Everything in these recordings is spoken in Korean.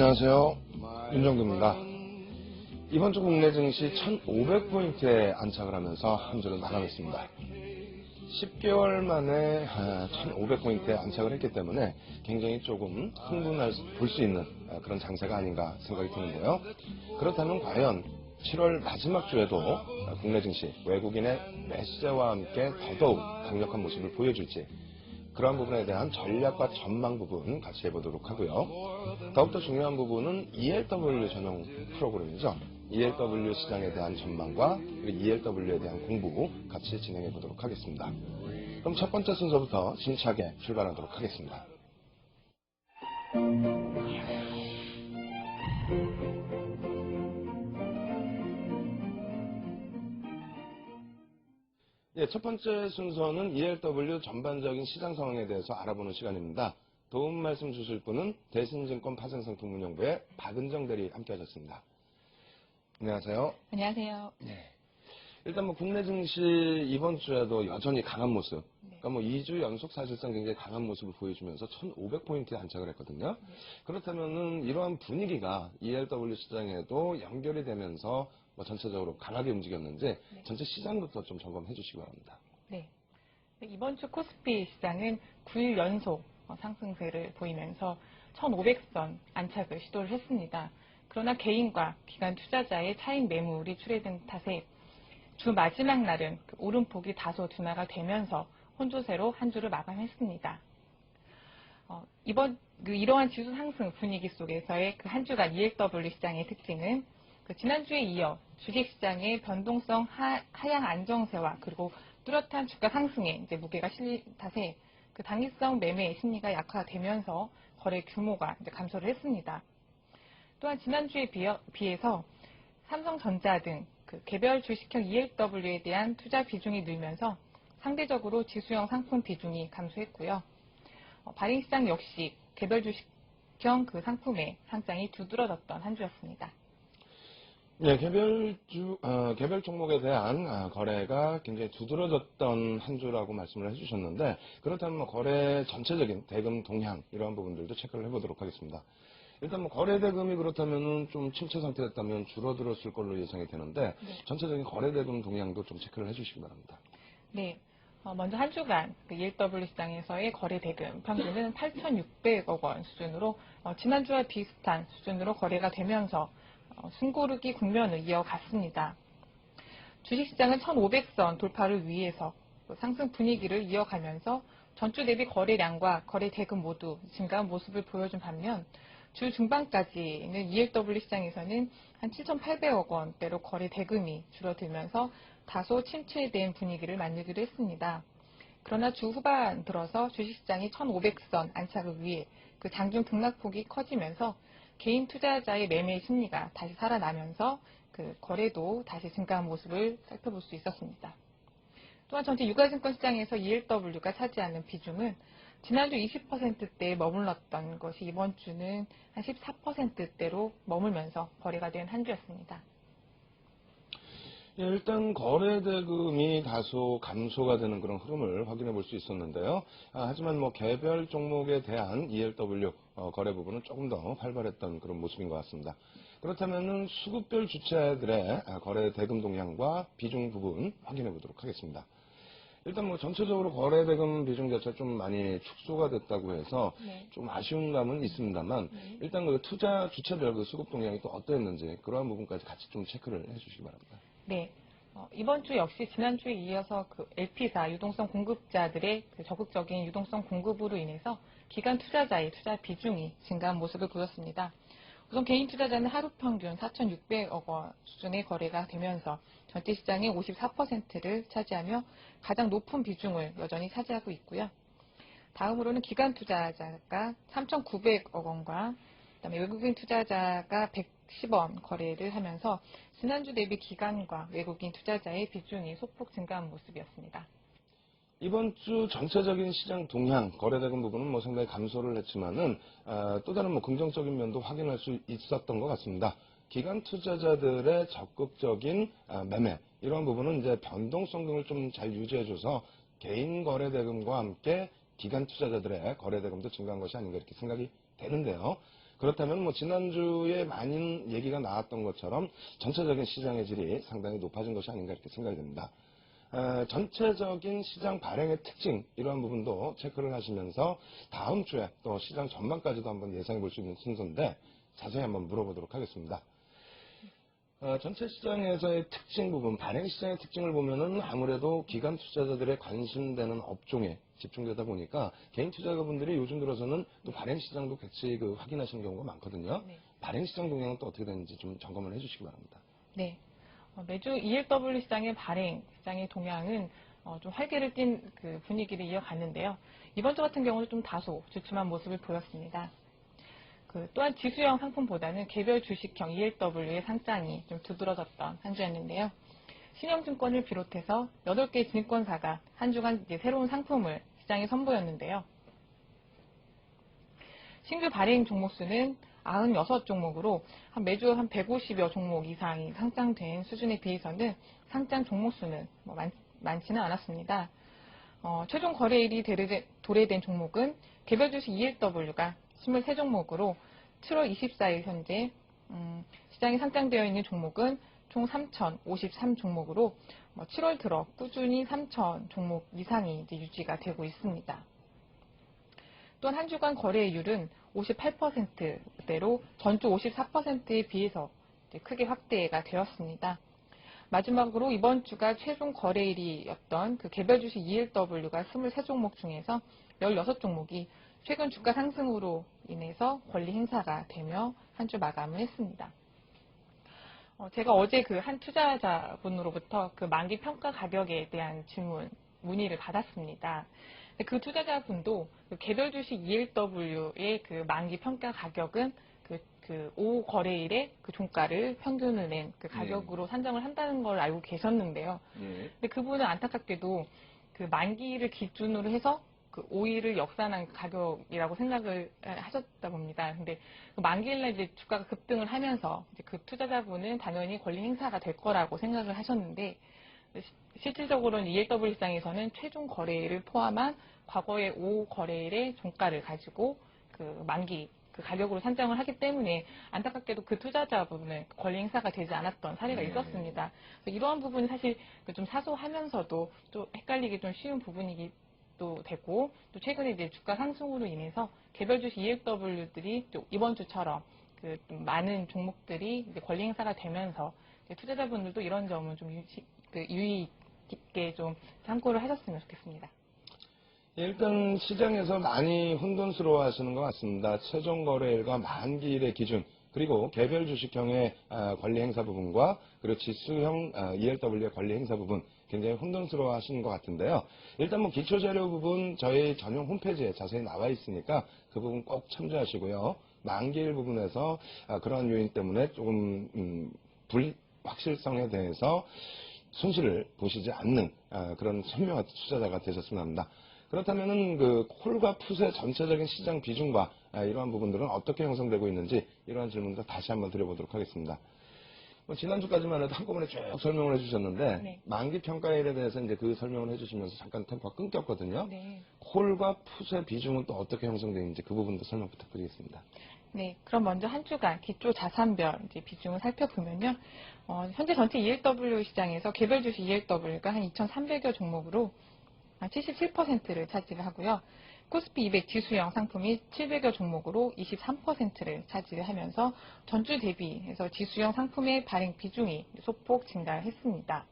안녕하세요. 윤정두입니다. 이번 주 국내 증시 1,500포인트에 안착을 하면서 한 주를 마감했습니다. 10개월 만에 1,500포인트에 안착을 했기 때문에 굉장히 조금 흥분할 볼 수 있는 그런 장세가 아닌가 생각이 드는데요. 그렇다면 과연 7월 마지막 주에도 국내 증시 외국인의 매수세와 함께 더더욱 강력한 모습을 보여줄지, 그러한 부분에 대한 전략과 전망 부분 같이 해보도록 하고요. 더욱더 중요한 부분은 ELW 전용 프로그램이죠. ELW 시장에 대한 전망과 ELW에 대한 공부 같이 진행해 보도록 하겠습니다. 그럼 첫 번째 순서부터 진차게 출발하도록 하겠습니다. 첫 번째 순서는 ELW 전반적인 시장 상황에 대해서 알아보는 시간입니다. 도움 말씀 주실 분은 대신증권 파생상품운용부의 박은정 대리 함께 하셨습니다. 안녕하세요. 안녕하세요. 일단 국내 증시 이번 주에도 여전히 강한 모습, 그러니까 2주 연속 사실상 굉장히 강한 모습을 보여주면서 1,500포인트에 안착을 했거든요. 그렇다면은 이러한 분위기가 ELW 시장에도 연결이 되면서 전체적으로 강하게 움직였는지 전체 시장부터 좀 점검해 주시기 바랍니다. 네. 이번 주 코스피 시장은 9일 연속 상승세를 보이면서 1,500선 안착을 시도를 했습니다. 그러나 개인과 기관 투자자의 차익 매물이 출회된 탓에 주 마지막 날은 오름폭이 다소 둔화가 되면서 혼조세로 한 주를 마감했습니다. 이러한 지수 상승 분위기 속에서의 한 주간 ELW 시장의 특징은 지난주에 이어 주식시장의 변동성 하향 안정세와 그리고 뚜렷한 주가 상승에 무게가 실린 탓에 당위성 매매 심리가 약화되면서 거래 규모가 감소를 했습니다. 또한 지난주에 비해서 삼성전자 등 개별 주식형 ELW에 대한 투자 비중이 늘면서 상대적으로 지수형 상품 비중이 감소했고요. 발행시장 역시 개별 주식형 상품의 상장이 두드러졌던 한 주였습니다. 개별 종목에 대한 거래가 굉장히 두드러졌던 한 주라고 말씀을 해주셨는데, 그렇다면 거래 전체적인 대금 동향 이러한 부분들도 체크를 해보도록 하겠습니다. 일단 거래 대금이 그렇다면은 좀 침체 상태였다면 줄어들었을 걸로 예상이 되는데, 전체적인 거래 대금 동향도 좀 체크를 해주시기 바랍니다. 네. 먼저 한 주간 ELW 시장에서의 거래 대금 평균은 8,600억 원 수준으로 지난주와 비슷한 수준으로 거래가 되면서 숨고르기 국면을 이어갔습니다. 주식시장은 1,500선 돌파를 위해서 상승 분위기를 이어가면서 전주 대비 거래량과 거래 대금 모두 증가한 모습을 보여준 반면 주 중반까지는 ELW 시장에서는 한 7,800억 원대로 거래 대금이 줄어들면서 다소 침체된 분위기를 만들기도 했습니다. 그러나 주 후반 들어서 주식시장이 1,500선 안착을 위해 장중 등락폭이 커지면서 개인 투자자의 매매 심리가 다시 살아나면서 거래도 다시 증가한 모습을 살펴볼 수 있었습니다. 또한 전체 유가증권 시장에서 ELW가 차지하는 비중은 지난주 20%대에 머물렀던 것이 이번 주는 한 14%대로 머물면서 거래가 된 한 주였습니다. 일단 거래 대금이 다소 감소가 되는 그런 흐름을 확인해 볼 수 있었는데요. 하지만 개별 종목에 대한 ELW 거래 부분은 조금 더 활발했던 그런 모습인 것 같습니다. 그렇다면은 수급별 주체들의 거래 대금 동향과 비중 부분 확인해 보도록 하겠습니다. 일단 전체적으로 거래 대금 비중 자체가 좀 많이 축소가 됐다고 해서 좀 아쉬운 감은 있습니다만, 일단 투자 주체별 수급 동향이 또 어떠했는지 그러한 부분까지 같이 좀 체크를 해 주시기 바랍니다. 네. 이번 주 역시 지난주에 이어서 LP사 유동성 공급자들의 적극적인 유동성 공급으로 인해서 기관 투자자의 투자 비중이 증가한 모습을 보였습니다. 우선 개인 투자자는 하루 평균 4,600억 원 수준의 거래가 되면서 전체 시장의 54%를 차지하며 가장 높은 비중을 여전히 차지하고 있고요. 다음으로는 기관 투자자가 3,900억 원과 그다음에 외국인 투자자가 110원 거래를 하면서 지난주 대비 기관과 외국인 투자자의 비중이 소폭 증가한 모습이었습니다. 이번 주 전체적인 시장 동향, 거래대금 부분은 상당히 감소를 했지만은 또 다른 긍정적인 면도 확인할 수 있었던 것 같습니다. 기관 투자자들의 적극적인 매매, 이러한 부분은 이제 변동성 등을 좀 잘 유지해줘서 개인 거래대금과 함께 기관 투자자들의 거래대금도 증가한 것이 아닌가 이렇게 생각이 되는데요. 그렇다면 뭐 지난주에 많은 얘기가 나왔던 것처럼 전체적인 시장의 질이 상당히 높아진 것이 아닌가 이렇게 생각이 됩니다. 전체적인 시장 발행의 특징 이러한 부분도 체크를 하시면서 다음 주에 또 시장 전망까지도 한번 예상해 볼 수 있는 순서인데 자세히 한번 물어보도록 하겠습니다. 전체 시장에서의 특징 부분, 발행 시장의 특징을 보면은 아무래도 기관 투자자들의 관심되는 업종에 집중되다 보니까 개인 투자자분들이 요즘 들어서는 또 발행 시장도 같이 확인하시는 경우가 많거든요. 네. 발행 시장 동향은 또 어떻게 되는지 좀 점검을 해주시기 바랍니다. 네. 매주 ELW 시장의 발행 시장의 동향은 좀 활기를 띤 그 분위기를 이어갔는데요. 이번 주 같은 경우는 좀 다소 주춤한 모습을 보였습니다. 또한 지수형 상품보다는 개별 주식형 ELW의 상장이 좀 두드러졌던 한 주였는데요. 신영증권을 비롯해서 8개 증권사가 한 주간 이제 새로운 상품을 시장에 선보였는데요. 신규 발행 종목 수는 96종목으로 매주 한 150여 종목 이상이 상장된 수준에 비해서는 상장 종목 수는 많지는 않았습니다. 최종 거래일이 도래된 종목은 개별 주식 ELW가 23종목으로 7월 24일 현재 시장에 상장되어 있는 종목은 총 3,053종목으로 7월 들어 꾸준히 3,000 종목 이상이 이제 유지가 되고 있습니다. 또한 한 주간 거래율은 58%대로 전주 54%에 비해서 크게 확대가 되었습니다. 마지막으로 이번 주가 최종 거래일이었던 개별 주식 ELW가 23종목 중에서 16종목이 최근 주가 상승으로 인해서 권리 행사가 되며 한 주 마감을 했습니다. 제가 어제 한 투자자분으로부터 만기 평가 가격에 대한 문의를 받았습니다. 그 투자자분도 개별 주식 ELW의 만기 평가 가격은 오후 거래일에 종가를 평균을 낸 가격으로 산정을 한다는 걸 알고 계셨는데요. 근데 그분은 안타깝게도 만기를 기준으로 해서 5일을 역산한 가격이라고 생각을 하셨다 봅니다. 근데 만기일날 이제 주가가 급등을 하면서 이제 그 투자자분은 당연히 권리 행사가 될 거라고 생각을 하셨는데 실질적으로는 ELW 시장에서는 최종 거래일을 포함한 과거의 오후 거래일의 종가를 가지고 만기 가격으로 산정을 하기 때문에 안타깝게도 그 투자자분은 권리 행사가 되지 않았던 사례가 있었습니다. 이러한 부분이 사실 좀 사소하면서도 좀 헷갈리기 좀 쉬운 부분이기도 되고 또 최근에 이제 주가 상승으로 인해서 개별 주식 ELW들이 이번 주처럼 많은 종목들이 이제 권리 행사가 되면서 투자자분들도 이런 점은 좀 유의 깊게 좀 참고를 하셨으면 좋겠습니다. 일단 시장에서 많이 혼돈스러워 하시는 것 같습니다. 최종 거래일과 만기일의 기준, 그리고 개별 주식형의 권리 행사 부분과 그리고 지수형 ELW의 권리 행사 부분 굉장히 혼돈스러워 하시는 것 같은데요. 일단 기초 자료 부분 저희 전용 홈페이지에 자세히 나와 있으니까 그 부분 꼭 참조하시고요. 만기일 부분에서 그러한 요인 때문에 조금 불확실성에 대해서 손실을 보시지 않는 그런 현명한 투자자가 되셨으면 합니다. 그렇다면은 콜과 풋의 전체적인 시장 비중과 이러한 부분들은 어떻게 형성되고 있는지 이러한 질문도 다시 한번 드려보도록 하겠습니다. 지난주까지만 해도 한꺼번에 쭉 설명을 해주셨는데 네. 만기 평가일에 대해서 이제 그 설명을 해주시면서 잠깐 템포가 끊겼거든요. 네. 콜과 풋의 비중은 또 어떻게 형성되는지 그 부분도 설명 부탁드리겠습니다. 네, 그럼 먼저 한 주간 기초 자산별 이제 비중을 살펴보면요. 현재 전체 ELW 시장에서 개별 주식 ELW가 한 2,300여 종목으로 77%를 차지를 하고요. 코스피 200 지수형 상품이 700여 종목으로 23%를 차지하면서 전주 대비해서 지수형 상품의 발행 비중이 소폭 증가했습니다.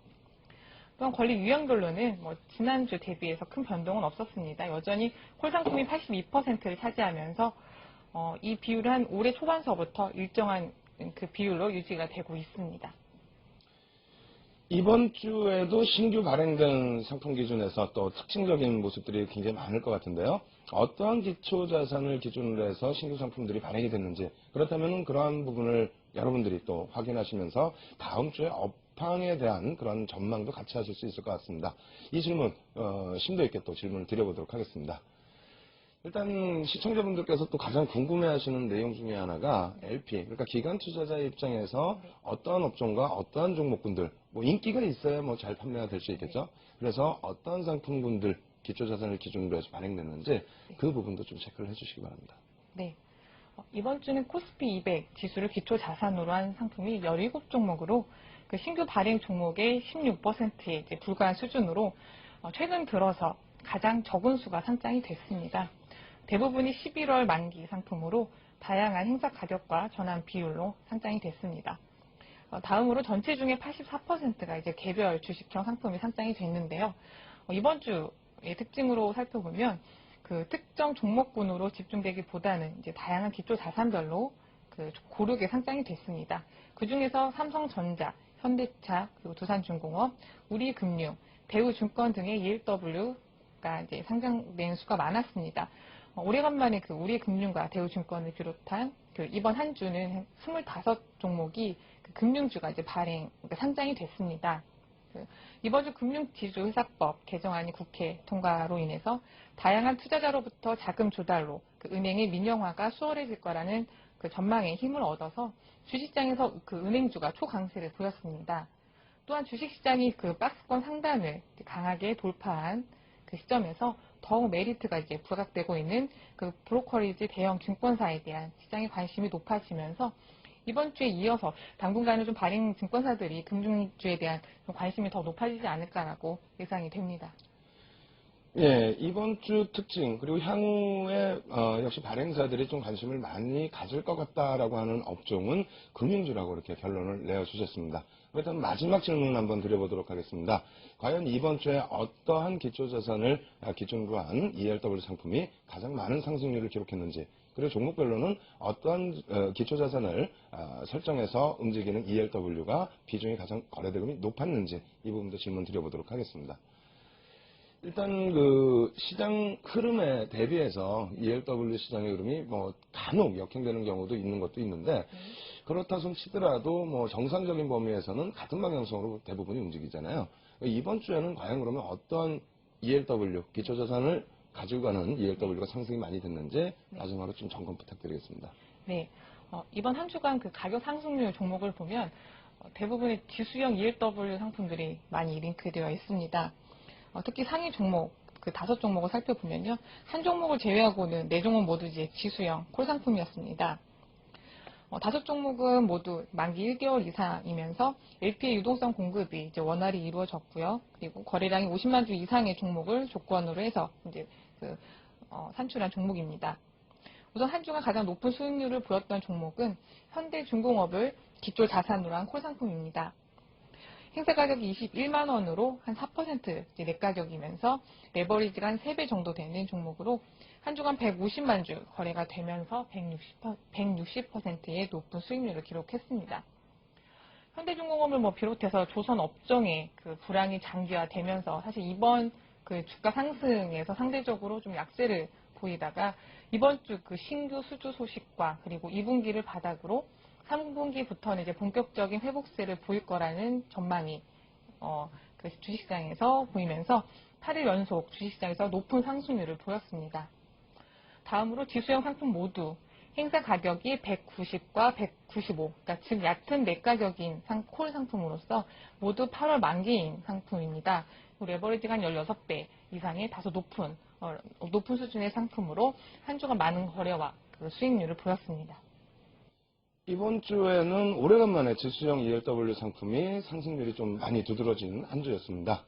또한 권리 유형별로는 지난주 대비해서 큰 변동은 없었습니다. 여전히 콜 상품이 82%를 차지하면서 이 비율은 한 올해 초반서부터 일정한 그 비율로 유지가 되고 있습니다. 이번 주에도 신규 발행된 상품 기준에서 또 특징적인 모습들이 굉장히 많을 것 같은데요. 어떠한 기초 자산을 기준으로 해서 신규 상품들이 발행이 됐는지, 그렇다면 그러한 부분을 여러분들이 또 확인하시면서 다음 주에 업황에 대한 그런 전망도 같이 하실 수 있을 것 같습니다. 이 질문 심도 있게 또 질문을 드려보도록 하겠습니다. 일단 시청자분들께서 또 가장 궁금해하시는 내용 중에 하나가 LP, 그러니까 기관 투자자의 입장에서 어떠한 업종과 어떠한 종목군들, 인기가 있어야 잘 판매가 될 수 있겠죠. 그래서 어떠한 상품군들 기초자산을 기준으로 해서 발행됐는지 그 부분도 좀 체크를 해주시기 바랍니다. 네. 이번 주는 코스피 200 지수를 기초 자산으로 한 상품이 17종목으로 그 신규 발행 종목의 16%에 이제 불과한 수준으로 최근 들어서 가장 적은 수가 상장이 됐습니다. 대부분이 11월 만기 상품으로 다양한 행사 가격과 전환 비율로 상장이 됐습니다. 다음으로 전체 중에 84%가 이제 개별 주식형 상품이 상장이 됐는데요. 이번 주의 특징으로 살펴보면 그 특정 종목군으로 집중되기보다는 이제 다양한 기초 자산별로 그 고르게 상장이 됐습니다. 그 중에서 삼성전자, 현대차, 그리고 두산중공업, 우리금융, 대우증권 등의 ELW가 이제 상장된 수가 많았습니다. 오래간만에 그 우리금융과 대우증권을 비롯한 그 이번 한 주는 25종목이 그 금융주가 이제 상장이 됐습니다. 이번 주 금융지주회사법 개정안이 국회 통과로 인해서 다양한 투자자로부터 자금 조달로 그 은행의 민영화가 수월해질 거라는 그 전망에 힘을 얻어서 주식시장에서 그 은행주가 초강세를 보였습니다. 또한 주식시장이 그 박스권 상단을 강하게 돌파한 그 시점에서 더욱 메리트가 이제 부각되고 있는 그 브로커리지 대형 증권사에 대한 시장의 관심이 높아지면서 이번 주에 이어서 당분간은 좀 발행 증권사들이 금융주에 대한 좀 관심이 더 높아지지 않을까라고 예상이 됩니다. 예, 이번 주 특징 그리고 향후에 역시 발행사들이 좀 관심을 많이 가질 것 같다라고 하는 업종은 금융주라고 이렇게 결론을 내어주셨습니다. 그렇다면 마지막 질문 한번 드려보도록 하겠습니다. 과연 이번 주에 어떠한 기초자산을 기준으로 한 ELW 상품이 가장 많은 상승률을 기록했는지, 그리고 종목별로는 어떠한 기초자산을 설정해서 움직이는 ELW가 비중이 가장 거래대금이 높았는지 이 부분도 질문 드려보도록 하겠습니다. 일단 그 시장 흐름에 대비해서 ELW 시장의 흐름이 뭐 간혹 역행되는 경우도 있는 것도 있는데, 그렇다 손 치더라도 뭐 정상적인 범위에서는 같은 방향성으로 대부분이 움직이잖아요. 이번 주에는 과연 그러면 어떤 ELW 기초자산을 가지고 가는 ELW가 상승이 많이 됐는지 마지막으로 좀 점검 부탁드리겠습니다. 네, 이번 한 주간 그 가격 상승률 종목을 보면 대부분의 지수형 ELW 상품들이 많이 링크되어 있습니다. 특히 상위 종목, 그 5종목을 살펴보면요. 한 종목을 제외하고는 4종목 모두 이제 지수형 콜 상품이었습니다. 5종목은 모두 만기 1개월 이상이면서 LP의 유동성 공급이 이제 원활히 이루어졌고요. 그리고 거래량이 50만 주 이상의 종목을 조건으로 해서 이제 산출한 종목입니다. 우선 한 주간 가장 높은 수익률을 보였던 종목은 현대중공업을 기초 자산으로 한 콜 상품입니다. 행사 가격이 21만 원으로 한 4% 내가격이면서 레버리지가 한 3배 정도 되는 종목으로 한 주간 150만 주 거래가 되면서 160%의 높은 수익률을 기록했습니다. 현대중공업을 비롯해서 조선 업종의 그 불황이 장기화되면서 사실 이번 그 주가 상승에서 상대적으로 좀 약세를 보이다가 이번 주 그 신규 수주 소식과 그리고 2분기를 바닥으로 3분기부터는 이제 본격적인 회복세를 보일 거라는 전망이 그 주식시장에서 보이면서 8일 연속 주식시장에서 높은 상승률을 보였습니다. 다음으로 지수형 상품 모두 행사 가격이 190과 195, 그러니까 즉 얕은 매가격인 콜 상품으로서 모두 8월 만기인 상품입니다. 레버리지가 한 16배 이상의 다소 높은 수준의 상품으로 한 주간 많은 거래와 그 수익률을 보였습니다. 이번 주에는 오래간만에 지수형 ELW 상품이 상승률이 좀 많이 두드러진 한 주였습니다.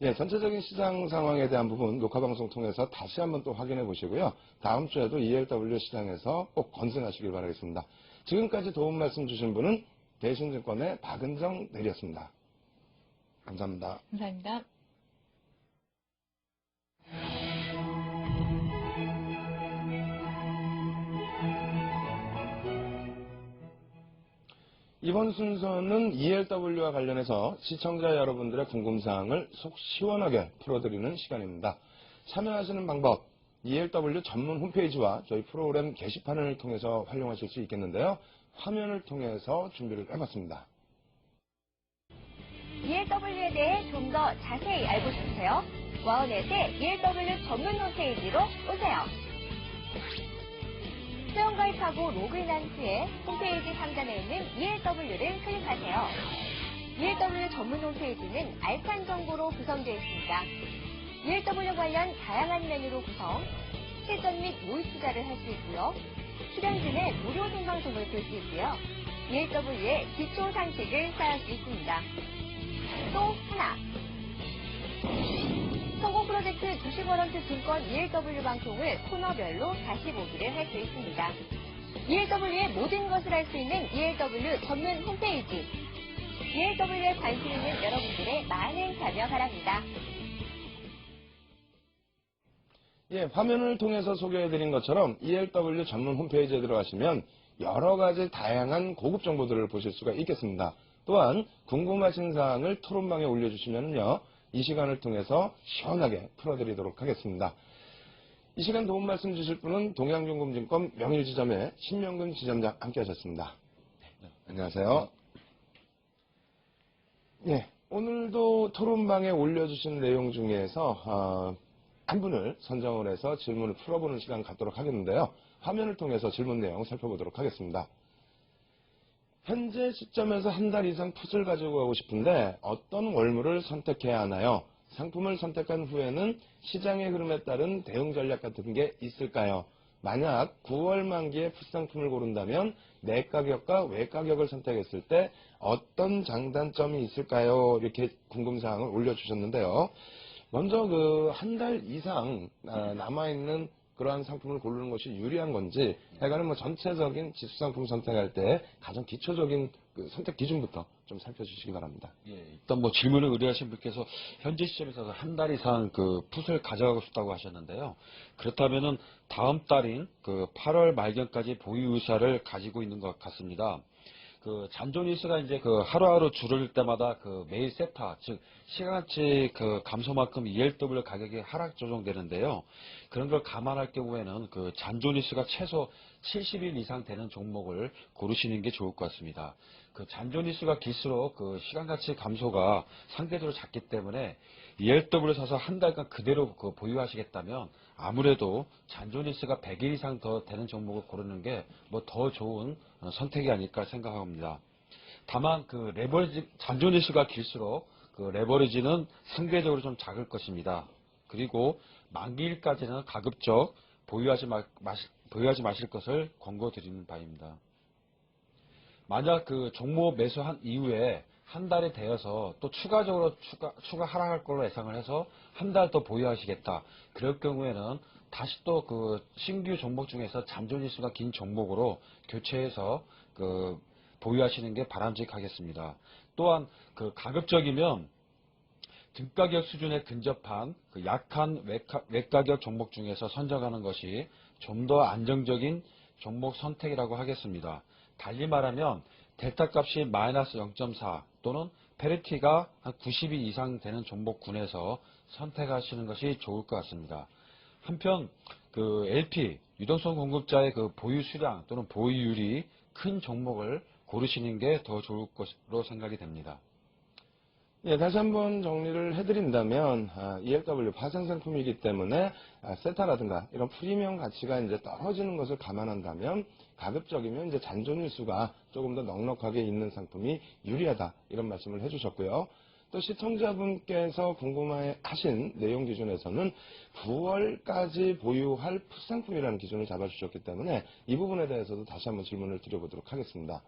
예, 전체적인 시장 상황에 대한 부분 녹화방송 통해서 다시 한번 또 확인해 보시고요. 다음 주에도 ELW 시장에서 꼭 건승하시길 바라겠습니다. 지금까지 도움 말씀 주신 분은 대신증권의 박은정 대리였습니다. 감사합니다. 감사합니다. 이번 순서는 ELW와 관련해서 시청자 여러분들의 궁금사항을 속 시원하게 풀어드리는 시간입니다. 참여하시는 방법, ELW 전문 홈페이지와 저희 프로그램 게시판을 통해서 활용하실 수 있겠는데요. 화면을 통해서 준비를 해봤습니다. ELW에 대해 좀 더 자세히 알고 싶으세요? 와우넷의 ELW 전문 홈페이지로 오세요. 회원가입하고 로그인한 후에 홈페이지 상단에 있는 ELW를 클릭하세요. ELW 전문 홈페이지는 알찬 정보로 구성되어 있습니다. ELW 관련 다양한 메뉴로 구성, 실전 및 모의 투자를 할 수 있고요. 출연진의 무료 생방송을 볼 수 있고요. ELW의 기초 상식을 쌓을 수 있습니다. 또 하나. 성공 프로젝트 주식워런트 증권 ELW 방송을 코너별로 다시 보기를 할 수 있습니다. ELW의 모든 것을 알 수 있는 ELW 전문 홈페이지. ELW에 관심 있는 여러분들의 많은 참여 바랍니다. 예, 화면을 통해서 소개해드린 것처럼 ELW 전문 홈페이지에 들어가시면 여러 가지 다양한 고급 정보들을 보실 수가 있겠습니다. 또한 궁금하신 사항을 토론방에 올려주시면요, 이 시간을 통해서 시원하게 풀어드리도록 하겠습니다. 이 시간 도움 말씀 주실 분은 동양중금증권 명일지점의 신명근 지점장 함께 하셨습니다. 네, 안녕하세요. 예, 오늘도 토론방에 올려주신 내용 중에서 한 분을 선정을 해서 질문을 풀어보는 시간 갖도록 하겠는데요. 화면을 통해서 질문 내용 살펴보도록 하겠습니다. 현재 시점에서 한 달 이상 풋을 가지고 가고 싶은데 어떤 월물을 선택해야 하나요? 상품을 선택한 후에는 시장의 흐름에 따른 대응 전략 같은 게 있을까요? 만약 9월 만기에 풋 상품을 고른다면 내 가격과 외 가격을 선택했을 때 어떤 장단점이 있을까요? 이렇게 궁금사항을 올려주셨는데요. 먼저 한 달 이상 남아있는 그러한 상품을 고르는 것이 유리한 건지, 하여간은 전체적인 지수상품 선택할 때 가장 기초적인 그 선택 기준부터 좀 살펴주시기 바랍니다. 예, 일단 질문을 의뢰하신 분께서 현재 시점에서 한 달 이상 풋을 가져가고 싶다고 하셨는데요. 그렇다면은 다음 달인 8월 말경까지 보유 의사를 가지고 있는 것 같습니다. 잔존일수가 이제 하루하루 줄을 때마다 매일 세타, 즉 시간치 감소만큼 ELW 가격이 하락 조정되는데요. 그런 걸 감안할 경우에는 잔존일수가 최소 70일 이상 되는 종목을 고르시는 게 좋을 것 같습니다. 잔존일수가 길수록 시간가치 감소가 상대적으로 작기 때문에 ELW를 사서 한 달간 그대로 보유하시겠다면 아무래도 잔존일수가 100일 이상 더 되는 종목을 고르는 게 더 좋은 선택이 아닐까 생각합니다. 다만 잔존일수가 길수록 레버리지는 상대적으로 좀 작을 것입니다. 그리고 만기일까지는 가급적 보유하지 마실 것을 권고드리는 바입니다. 만약 종목 매수한 이후에 한 달이 되어서 또 추가적으로 추가 하락할 걸로 예상을 해서 한 달 더 보유하시겠다. 그럴 경우에는 다시 또 신규 종목 중에서 잔존일수가 긴 종목으로 교체해서 보유하시는 게 바람직하겠습니다. 또한 가급적이면 등가격 수준에 근접한 약한 외가격 종목 중에서 선정하는 것이 좀 더 안정적인 종목 선택이라고 하겠습니다. 달리 말하면 델타 값이 마이너스 0.4 또는 페리티가 한 90이 이상 되는 종목군에서 선택하시는 것이 좋을 것 같습니다. 한편 LP 유동성 공급자의 보유 수량 또는 보유율이 큰 종목을 고르시는 게 더 좋을 것으로 생각이 됩니다. 예, 다시 한번 정리를 해드린다면 ELW 파생 상품이기 때문에 세타라든가 이런 프리미엄 가치가 이제 떨어지는 것을 감안한다면 가급적이면 이제 잔존일수가 조금 더 넉넉하게 있는 상품이 유리하다, 이런 말씀을 해주셨고요. 또 시청자분께서 궁금해하신 내용 기준에서는 9월까지 보유할 풋상품이라는 기준을 잡아주셨기 때문에 이 부분에 대해서도 다시 한번 질문을 드려보도록 하겠습니다.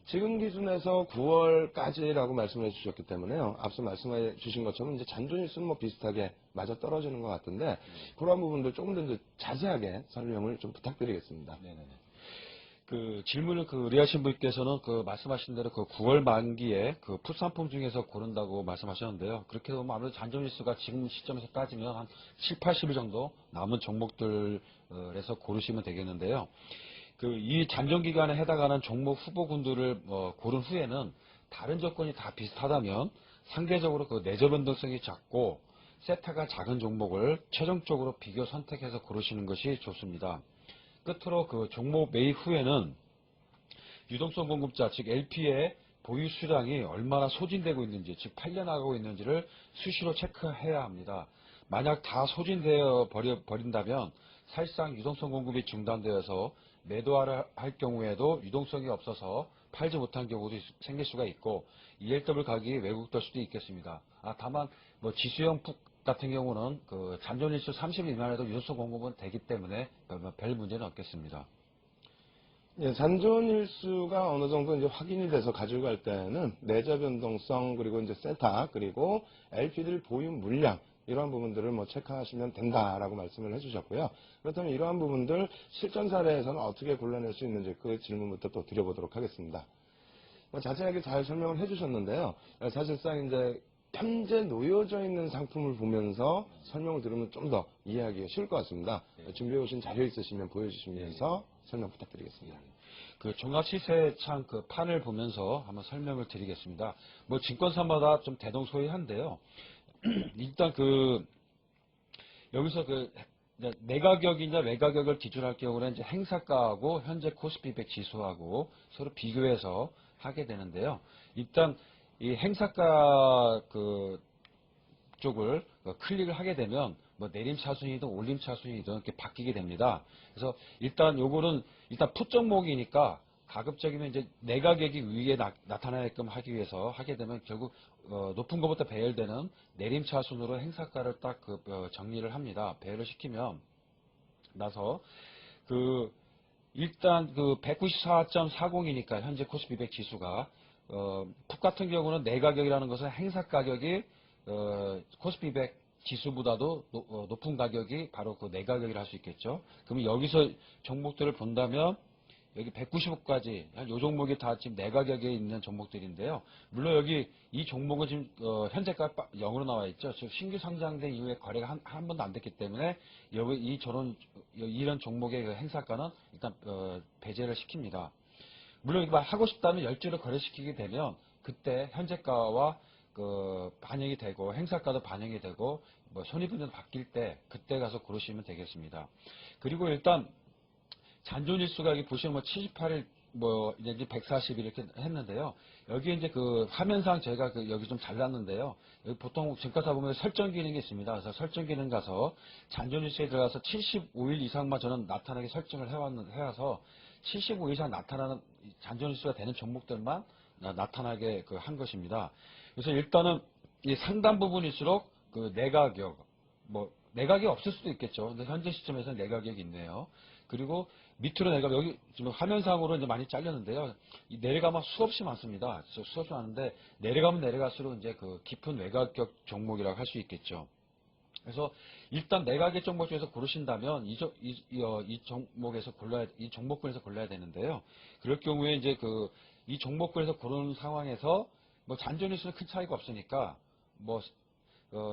지금 기준에서 9월까지라고 말씀을 해주셨기 때문에요. 앞서 말씀해 주신 것처럼 이제 잔존일수는 비슷하게 맞아 떨어지는 것 같은데 그러한 부분들 조금 더 자세하게 설명을 좀 부탁드리겠습니다. 네네네. 질문을 의뢰하신 분께서는 말씀하신 대로 9월 만기에 풋 상품 중에서 고른다고 말씀하셨는데요. 그렇게 보면 아무래도 잔존일수가 지금 시점에서 따지면 한 7, 80일 정도 남은 종목들에서 고르시면 되겠는데요. 이 잔존 기간에 해당하는 종목 후보군들을 고른 후에는 다른 조건이 다 비슷하다면 상대적으로 내재 변동성이 작고 세타가 작은 종목을 최종적으로 비교 선택해서 고르시는 것이 좋습니다. 끝으로 종목 매입 후에는 유동성 공급자 즉 LP의 보유 수량이 얼마나 소진되고 있는지, 즉 팔려나가고 있는지를 수시로 체크해야 합니다. 만약 다 소진되어 버린다면 사실상 유동성 공급이 중단되어서 매도하려 할 경우에도 유동성이 없어서 팔지 못한 경우도 생길 수가 있고 ELW 가격이 왜곡될 수도 있겠습니다. 다만 지수형 풋 같은 경우는 잔존일수 30일 미만에도 유동성 공급은 되기 때문에 별 문제는 없겠습니다. 예, 잔존일수가 어느 정도 이제 확인이 돼서 가지고 갈 때는 내재 변동성 그리고 이제 세타 그리고 LP들 보유 물량 이러한 부분들을 뭐 체크하시면 된다라고 말씀을 해주셨고요. 그렇다면 이러한 부분들 실전 사례에서는 어떻게 골라낼 수 있는지 그 질문부터 또 드려보도록 하겠습니다. 뭐 자세하게 잘 설명을 해주셨는데요. 사실상 이제 현재 놓여져 있는 상품을 보면서 설명을 들으면 좀 더 이해하기가 쉬울 것 같습니다. 준비해 오신 자료 있으시면 보여주시면서 설명 부탁드리겠습니다. 그 종합시세창 그 판을 보면서 한번 설명을 드리겠습니다. 뭐 증권사마다 좀 대동소이한데요. 일단 그 여기서 그 내가격이냐 외가격을 기준으로 할 경우는 이제 행사가하고 현재 코스피 100 지수하고 서로 비교해서 하게 되는데요. 일단 이 행사가 그 쪽을 클릭을 하게 되면 뭐 내림 차순이든 올림 차순이든 이렇게 바뀌게 됩니다. 그래서 일단 요거는 일단 풋 종목이니까 가급적이면 이제 내 가격이 위에 나타나게끔 하기 위해서 하게 되면 결국 높은 것부터 배열되는 내림 차순으로 행사가를 딱 정리를 합니다. 배열을 시키면 나서 그 일단 그 194.40이니까 현재 코스피 100 지수가 풋 같은 경우는 내 가격이라는 것은 행사 가격이 코스피 100 지수보다도 높은 가격이 바로 그 내 가격이라 할 수 있겠죠. 그러면 여기서 종목들을 본다면 여기 195까지 요 종목이 다 지금 내 가격에 있는 종목들인데요. 물론 여기 이 종목은 지금 현재가 0으로 나와 있죠. 지금 신규 상장된 이후에 거래가 한 번도 안 됐기 때문에 여기 이런 종목의 그 행사가는 일단 배제를 시킵니다. 물론 이거 하고 싶다면 10주를 거래시키게 되면 그때 현재가와 그 반영이 되고 행사가도 반영이 되고 뭐 손익분도 바뀔 때 그때 가서 고르시면 되겠습니다. 그리고 일단 잔존일수가 여기 보시면 뭐 78일 뭐 이제 140일 이렇게 했는데요. 여기 이제 그 화면상 제가 그 여기 좀 잘랐는데요. 여기 보통 증권사 보면 설정 기능이 있습니다. 그래서 설정 기능 가서 잔존일수에 들어가서 75일 이상만 저는 나타나게 설정을 해와서 75일 이상 나타나는 잔존일수가 되는 종목들만 나타나게 한 것입니다. 그래서 일단은 이 상단 부분일수록 그 내가격 뭐 내가격이 없을 수도 있겠죠. 근데 현재 시점에서는 내가격이 있네요. 그리고 밑으로 내려가면 여기 지금 화면상으로 이제 많이 잘렸는데요. 이 내려가면 수없이 많습니다. 수없이 많은데 내려가면 내려갈수록 이제 그 깊은 외곽격 종목이라고 할 수 있겠죠. 그래서 일단 내가격 종목 중에서 고르신다면 이 종목에서 이 종목군에서 골라야 되는데요. 그럴 경우에 이제 이 종목군에서 고르는 상황에서 뭐 잔존일수는 큰 차이가 없으니까 뭐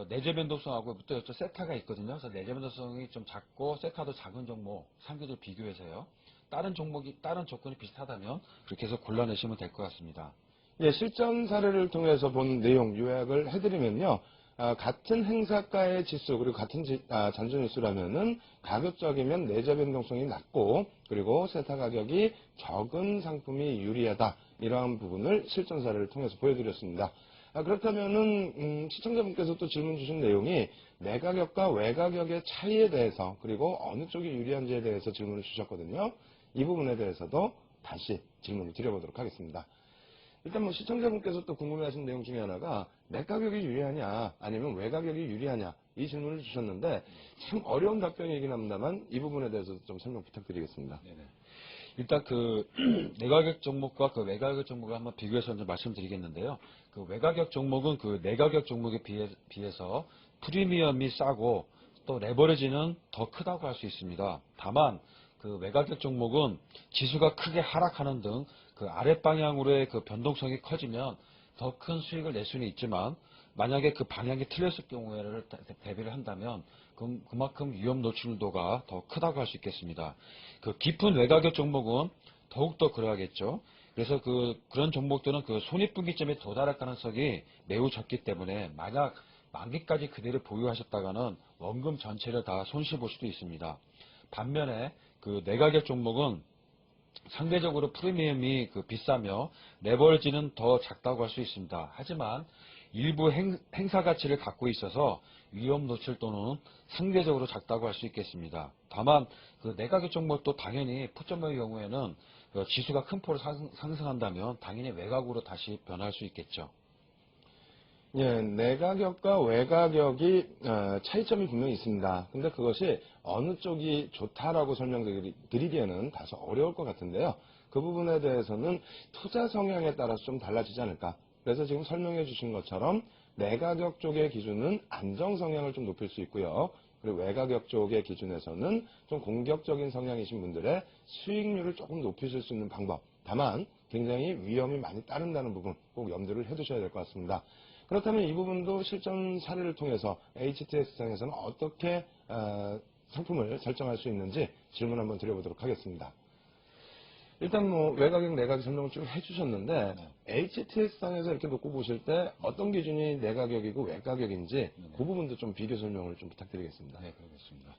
내재 변동성하고 또 세타가 있거든요. 그래서 내재 변동성이 좀 작고 세타도 작은 종목 상대들 비교해서요. 다른 조건이 비슷하다면 그렇게 해서 골라내시면 될 것 같습니다. 예, 실전 사례를 통해서 본 내용 요약을 해드리면요. 같은 행사가의 지수 그리고 같은 잔존일수라면은 가급적이면 내재 변동성이 낮고 그리고 세타 가격이 적은 상품이 유리하다. 이러한 부분을 실전 사례를 통해서 보여드렸습니다. 그렇다면은 시청자분께서 또 질문 주신 내용이 내가격과 외가격의 차이에 대해서 그리고 어느 쪽이 유리한지에 대해서 질문을 주셨거든요. 이 부분에 대해서도 다시 질문을 드려보도록 하겠습니다. 일단 뭐 시청자분께서 또 궁금해하신 내용 중에 하나가 내가격이 유리하냐 아니면 외가격이 유리하냐 이 질문을 주셨는데 참 어려운 답변이긴 합니다만 이 부분에 대해서 좀 설명 부탁드리겠습니다. 네네. 일단 내가격 종목과 그 외가격 종목을 한번 비교해서 이제 말씀드리겠는데요. 그 외가격 종목은 그 내가격 종목에 비해서 프리미엄이 싸고 또 레버리지는 더 크다고 할 수 있습니다. 다만 그 외가격 종목은 지수가 크게 하락하는 등 그 아랫방향으로의 그 변동성이 커지면 더 큰 수익을 낼 수는 있지만 만약에 그 방향이 틀렸을 경우에를 대비를 한다면 그만큼 위험 노출도가 더 크다고 할 수 있겠습니다. 그 깊은 외가격 종목은 더욱더 그러하겠죠. 그래서 그런 종목들은 그 손익분기점에 도달할 가능성이 매우 적기 때문에 만약 만기까지 그대로 보유하셨다가는 원금 전체를 다 손실 볼 수도 있습니다. 반면에 그 내가격 종목은 상대적으로 프리미엄이 비싸며 레버리지는 더 작다고 할 수 있습니다. 하지만 일부 행사 가치를 갖고 있어서 위험 노출도는 상대적으로 작다고 할 수 있겠습니다. 다만 내가격 종목도 당연히 풋점의 경우에는 지수가 큰 폭으로 상승한다면 당연히 외곽으로 다시 변할 수 있겠죠. 예, 내가격과 외가격이 차이점이 분명히 있습니다. 근데 그것이 어느 쪽이 좋다라고 설명드리기에는 다소 어려울 것 같은데요. 그 부분에 대해서는 투자 성향에 따라서 좀 달라지지 않을까. 그래서 지금 설명해 주신 것처럼 내가격 쪽의 기준은 안정 성향을 좀 높일 수 있고요. 그리고 외가격 쪽의 기준에서는 좀 공격적인 성향이신 분들의 수익률을 조금 높이실 수 있는 방법. 다만 굉장히 위험이 많이 따른다는 부분 꼭 염두를 해두셔야 될 것 같습니다. 그렇다면 이 부분도 실전 사례를 통해서 HTS상에서는 어떻게 상품을 설정할 수 있는지 질문 한번 드려보도록 하겠습니다. 일단 뭐 외가격, 내가격 설명을 쭉 해주셨는데 HTS상에서 이렇게 놓고 보실 때 어떤 기준이 내가격이고 외가격인지 그 부분도 좀 비교 설명을 좀 부탁드리겠습니다. 네, 그러겠습니다.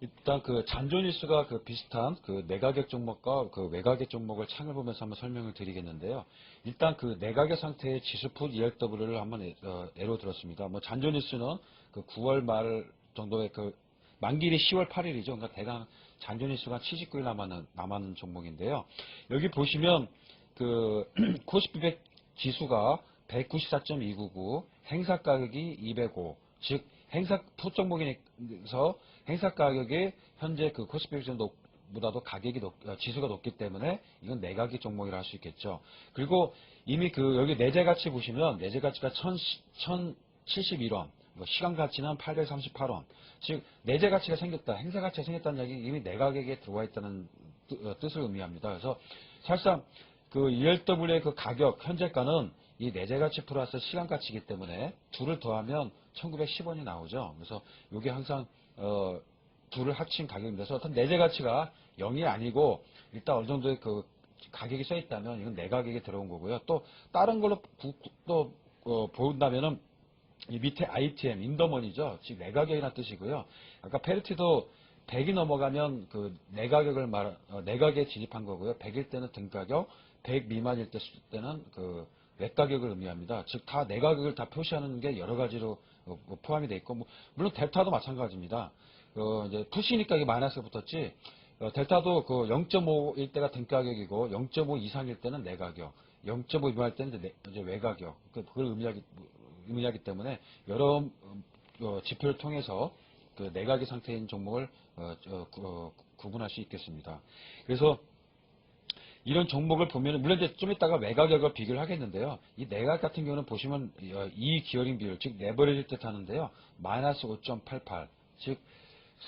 일단 그 잔존일수가 그 비슷한 그 내가격 종목과 그 외가격 종목을 창을 보면서 한번 설명을 드리겠는데요. 일단 그 내가격 상태의 지수풋 ERW를 한번 예로 들었습니다. 뭐 잔존일수는 그 9월 말 정도의 그 만기일이 10월 8일이죠. 그러니까 대강 잔존일수가 79일 남았는 종목인데요. 여기 보시면 그 코스피 100 지수가 194.299, 행사 가격이 205, 즉 행사 풋 종목에서 행사 가격이 현재 그 코스피 100보다도 지수가 높기 때문에 이건 내가격 종목이라 할 수 있겠죠. 그리고 이미 그 여기 내재 가치 보시면 내재 가치가 1,071원, 뭐 시간 가치는 838원. 즉 내재 가치가 생겼다, 행사 가치가 생겼다는 얘기 이미 내가격에 들어와 있다는 뜻을 의미합니다. 그래서 사실상 그 ELW의 그 가격 현재가는 이 내재 가치 플러스 시간 가치이기 때문에 둘을 더하면 1910원이 나오죠. 그래서 이게 항상 둘을 합친 가격입니다. 그래서 어떤 내재 가치가 0이 아니고 일단 어느 정도의 그 가격이 써 있다면 이건 내가격에 들어온 거고요. 또 다른 걸로 또 본다면은 이 밑에 ITM, 인더머니죠. 즉 내가격이라는 뜻이고요. 아까 페르티도 100이 넘어가면 그 내가격에 진입한 거고요. 100일 때는 등가격, 100 미만일 때는 그 외가격을 의미합니다. 즉 다 내가격을 다 표시하는 게 여러 가지로 포함이 돼 있고, 물론 델타도 마찬가지입니다. 이제 푸시니까 이게 마이너스가 붙었지. 델타도 그 0.5일 때가 등가격이고 0.5 이상일 때는 내가격, 0.5 미만일 때는 이제 외가격. 그걸 의미하기 때문에 여러 지표를 통해서 그 내가격 상태인 종목을 구분할 수 있겠습니다. 그래서 이런 종목을 보면 물론 이제 좀 이따가 외가격과 비교를 하겠는데요. 이 내가격 같은 경우는 보시면 이 기어링 비율, 즉 레버리지를 뜻하는데요. 마이너스 5.88, 즉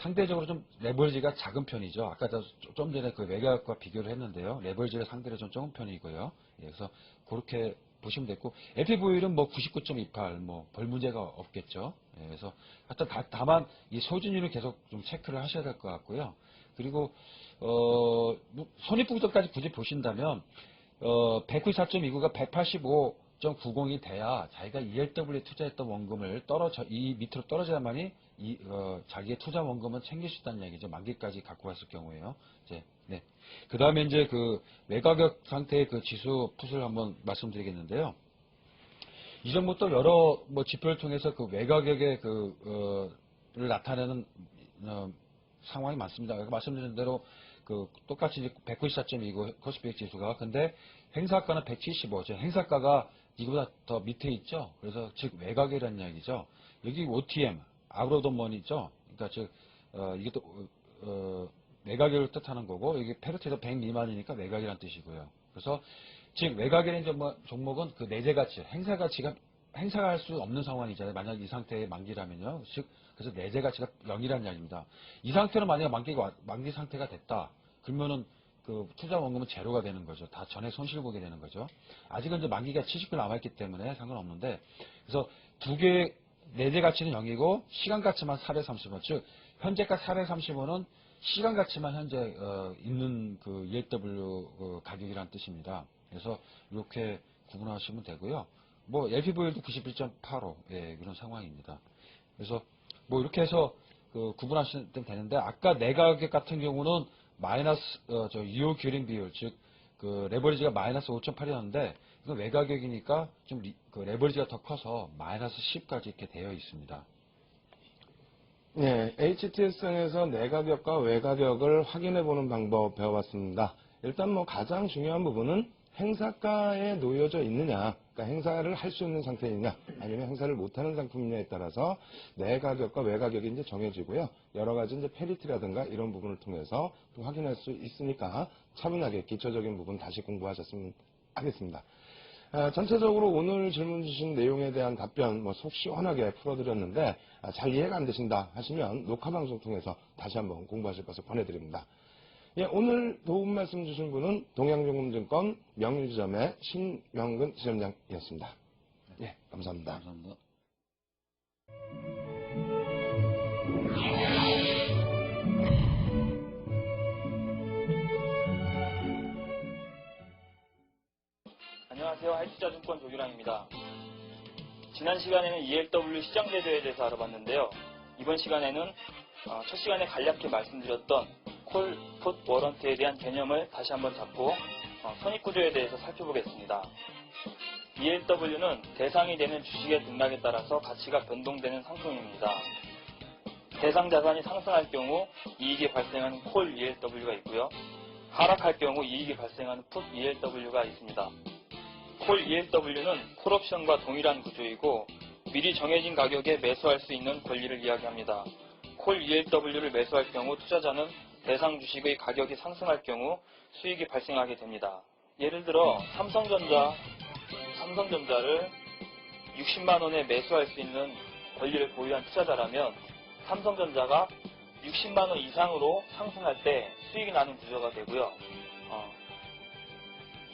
상대적으로 좀 레버리지가 작은 편이죠. 아까 좀 전에 그 외가격과 비교를 했는데요. 레버리지가 상대로 좀 적은 편이고요. 그래서 그렇게 보시면 됐고, FV율은 뭐 99.28, 뭐 별 문제가 없겠죠. 그래서 하여튼 다만 이 소진율을 계속 좀 체크를 하셔야 될 것 같고요. 그리고 손익분석까지 굳이 보신다면 194.29가 185.90이 돼야 자기가 ELW에 투자했던 원금을 이 밑으로 떨어져야만이 자기의 투자 원금은 챙길 수 있다는 얘기죠. 만기까지 갖고 갔을 경우에요. 네. 그 다음에 이제 그 외가격 상태의 그 지수 풋을 한번 말씀드리겠는데요. 이전부터 여러 지표를 통해서 그 외가격의 를 나타내는 상황이 많습니다. 말씀드린 대로 그 똑같이 194.2고 코스피 100 지수가, 근데 행사가는 175. 행사가가 이거보다 더 밑에 있죠. 그래서 즉 외가격이라는 이야기죠. 여기 OTM, 아우로돈머니죠. 그러니까 즉 이게 또 외가격을 뜻하는 거고, 여기 페르티도 100 미만이니까 외가격이라는 뜻이고요. 그래서 즉 외가격인 종목은 그 내재 가치, 행사 가치가 행사할 수 없는 상황이잖아요. 만약 이 상태의 만기라면요. 즉 그래서 내재 가치가 0이라는 이야기입니다. 이 상태로 만약 만기 상태가 됐다. 그러면은 그 투자 원금은 제로가 되는 거죠. 다 전액 손실 보게 되는 거죠. 아직은 이제 만기가 70일 남아있기 때문에 상관없는데, 그래서 두 개의 내재 가치는 0이고 시간 가치만 430원. 즉 현재가 430원은 시간 가치만 현재 있는 그 ELW 가격이라는 뜻입니다. 그래서 이렇게 구분하시면 되고요. 뭐 LPV율도 91.85, 예, 그런 상황입니다. 그래서 뭐 이렇게 해서 구분하시면 되는데, 아까 내가격 같은 경우는 마이너스 유효 기어링 비율, 즉 그 레버리지가 마이너스 5.8이었는데 이건 외가격이니까 좀 그 레버리지가 더 커서 마이너스 10까지 이렇게 되어 있습니다. 네, HTS상에서 내가격과 외가격을 확인해보는 방법 배워봤습니다. 일단 뭐 가장 중요한 부분은 행사가에 놓여져 있느냐, 그러니까 행사를 할 수 있는 상태이냐 아니면 행사를 못하는 상품이냐에 따라서 내 가격과 외 가격이 이제 정해지고요. 여러 가지 이제 페리티라든가 이런 부분을 통해서 또 확인할 수 있으니까 차분하게 기초적인 부분 다시 공부하셨으면 하겠습니다. 전체적으로 오늘 질문 주신 내용에 대한 답변 속 시원하게 풀어드렸는데 잘 이해가 안 되신다 하시면 녹화 방송 통해서 다시 한번 공부하실 것을 권해드립니다. 예, 오늘 도움 말씀 주신 분은 동양증권증권 명유지점의 신명근 지점장이었습니다. 예, 감사합니다. 감사합니다. 안녕하세요. 하이투자증권 조규랑입니다. 지난 시간에는 ELW 시장제도에 대해서 알아봤는데요. 이번 시간에는 첫 시간에 간략히 말씀드렸던 콜, 풋, 워런트에 대한 개념을 다시 한번 잡고 손익구조에 대해서 살펴보겠습니다. ELW는 대상이 되는 주식의 등락에 따라서 가치가 변동되는 상품입니다. 대상 자산이 상승할 경우 이익이 발생하는 콜 ELW가 있고요. 하락할 경우 이익이 발생하는 풋 ELW가 있습니다. 콜 ELW는 콜옵션과 동일한 구조이고 미리 정해진 가격에 매수할 수 있는 권리를 이야기합니다. 콜 ELW를 매수할 경우 투자자는 대상 주식의 가격이 상승할 경우 수익이 발생하게 됩니다. 예를 들어 삼성전자를 60만 원에 매수할 수 있는 권리를 보유한 투자자라면 삼성전자가 60만 원 이상으로 상승할 때 수익이 나는 구조가 되고요.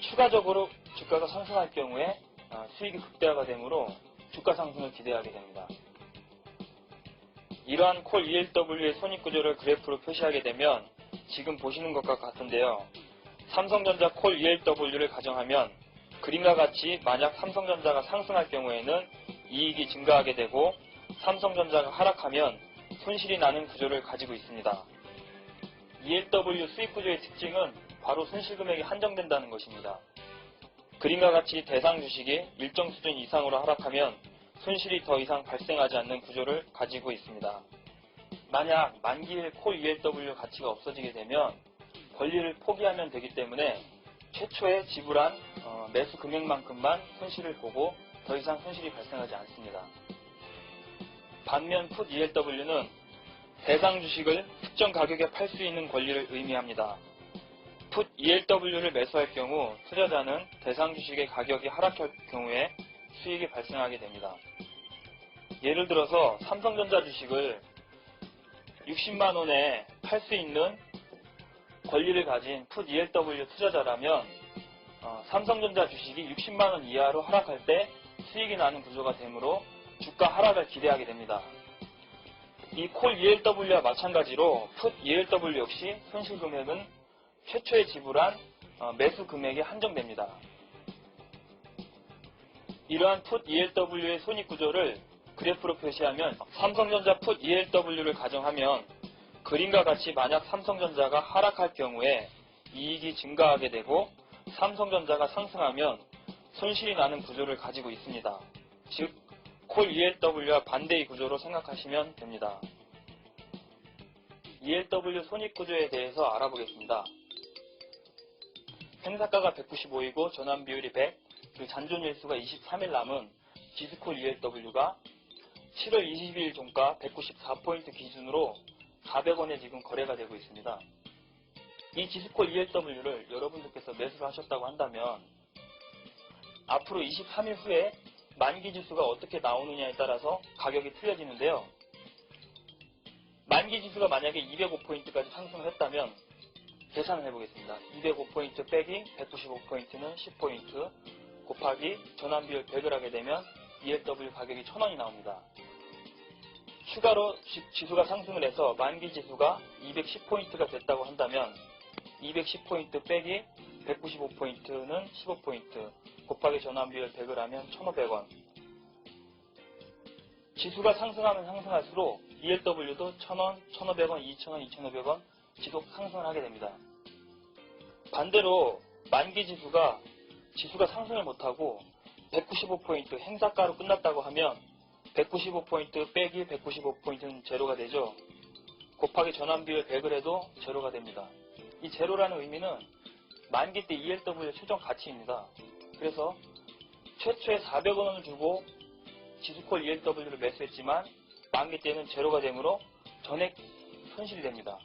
추가적으로 주가가 상승할 경우에 수익이 극대화가 되므로 주가 상승을 기대하게 됩니다. 이러한 콜 ELW의 손익구조를 그래프로 표시하게 되면 지금 보시는 것과 같은데요. 삼성전자 콜 ELW를 가정하면 그림과 같이 만약 삼성전자가 상승할 경우에는 이익이 증가하게 되고 삼성전자가 하락하면 손실이 나는 구조를 가지고 있습니다. ELW 수익구조의 특징은 바로 손실금액이 한정된다는 것입니다. 그림과 같이 대상 주식이 일정 수준 이상으로 하락하면 손실이 더 이상 발생하지 않는 구조를 가지고 있습니다. 만약 만기일 콜 ELW 가치가 없어지게 되면 권리를 포기하면 되기 때문에 최초에 지불한 매수 금액만큼만 손실을 보고 더 이상 손실이 발생하지 않습니다. 반면 풋 ELW는 대상 주식을 특정 가격에 팔 수 있는 권리를 의미합니다. 풋 ELW를 매수할 경우 투자자는 대상 주식의 가격이 하락할 경우에 수익이 발생하게 됩니다. 예를 들어서 삼성전자 주식을 60만 원에 팔 수 있는 권리를 가진 풋 ELW 투자자라면 삼성전자 주식이 60만 원 이하로 하락할 때 수익이 나는 구조가 되므로 주가 하락을 기대하게 됩니다. 이 콜 ELW와 마찬가지로 풋 ELW 역시 손실 금액은 최초에 지불한 매수 금액에 한정됩니다. 이러한 풋 ELW의 손익구조를 그래프로 표시하면 삼성전자 풋 ELW를 가정하면 그림과 같이 만약 삼성전자가 하락할 경우에 이익이 증가하게 되고 삼성전자가 상승하면 손실이 나는 구조를 가지고 있습니다. 즉, 콜 ELW와 반대의 구조로 생각하시면 됩니다. ELW 손익구조에 대해서 알아보겠습니다. 행사가가 195이고 전환비율이 100, 그리고 잔존일수가 23일 남은 지수콜 ELW가 7월 22일 종가 194포인트 기준으로 400원에 지금 거래가 되고 있습니다. 이 지수콜 ELW를 여러분들께서 매수를 하셨다고 한다면 앞으로 23일 후에 만기지수가 어떻게 나오느냐에 따라서 가격이 틀려지는데요. 만기지수가 만약에 205포인트까지 상승을 했다면 계산을 해보겠습니다. 205포인트 빼기 195포인트는 10포인트 곱하기 전환비율 100을 하게 되면 ELW 가격이 1000원이 나옵니다. 추가로 지수가 상승을 해서 만기지수가 210포인트가 됐다고 한다면 210포인트 빼기 195포인트는 15포인트 곱하기 전환비율 100을 하면 1500원. 지수가 상승하면 상승할수록 ELW도 1000원, 1500원, 2000원, 2500원 지속 상승을 하게 됩니다. 반대로 만기지수가 상승을 못하고 195포인트 행사가로 끝났다고 하면 195포인트 빼기 195포인트는 제로가 되죠. 곱하기 전환비율 100을 해도 제로가 됩니다. 이 제로라는 의미는 만기 때 ELW의 최종 가치입니다. 그래서 최초에 400원을 주고 지수콜 ELW를 매수했지만 만기 때는 제로가 되므로 전액 손실이 됩니다.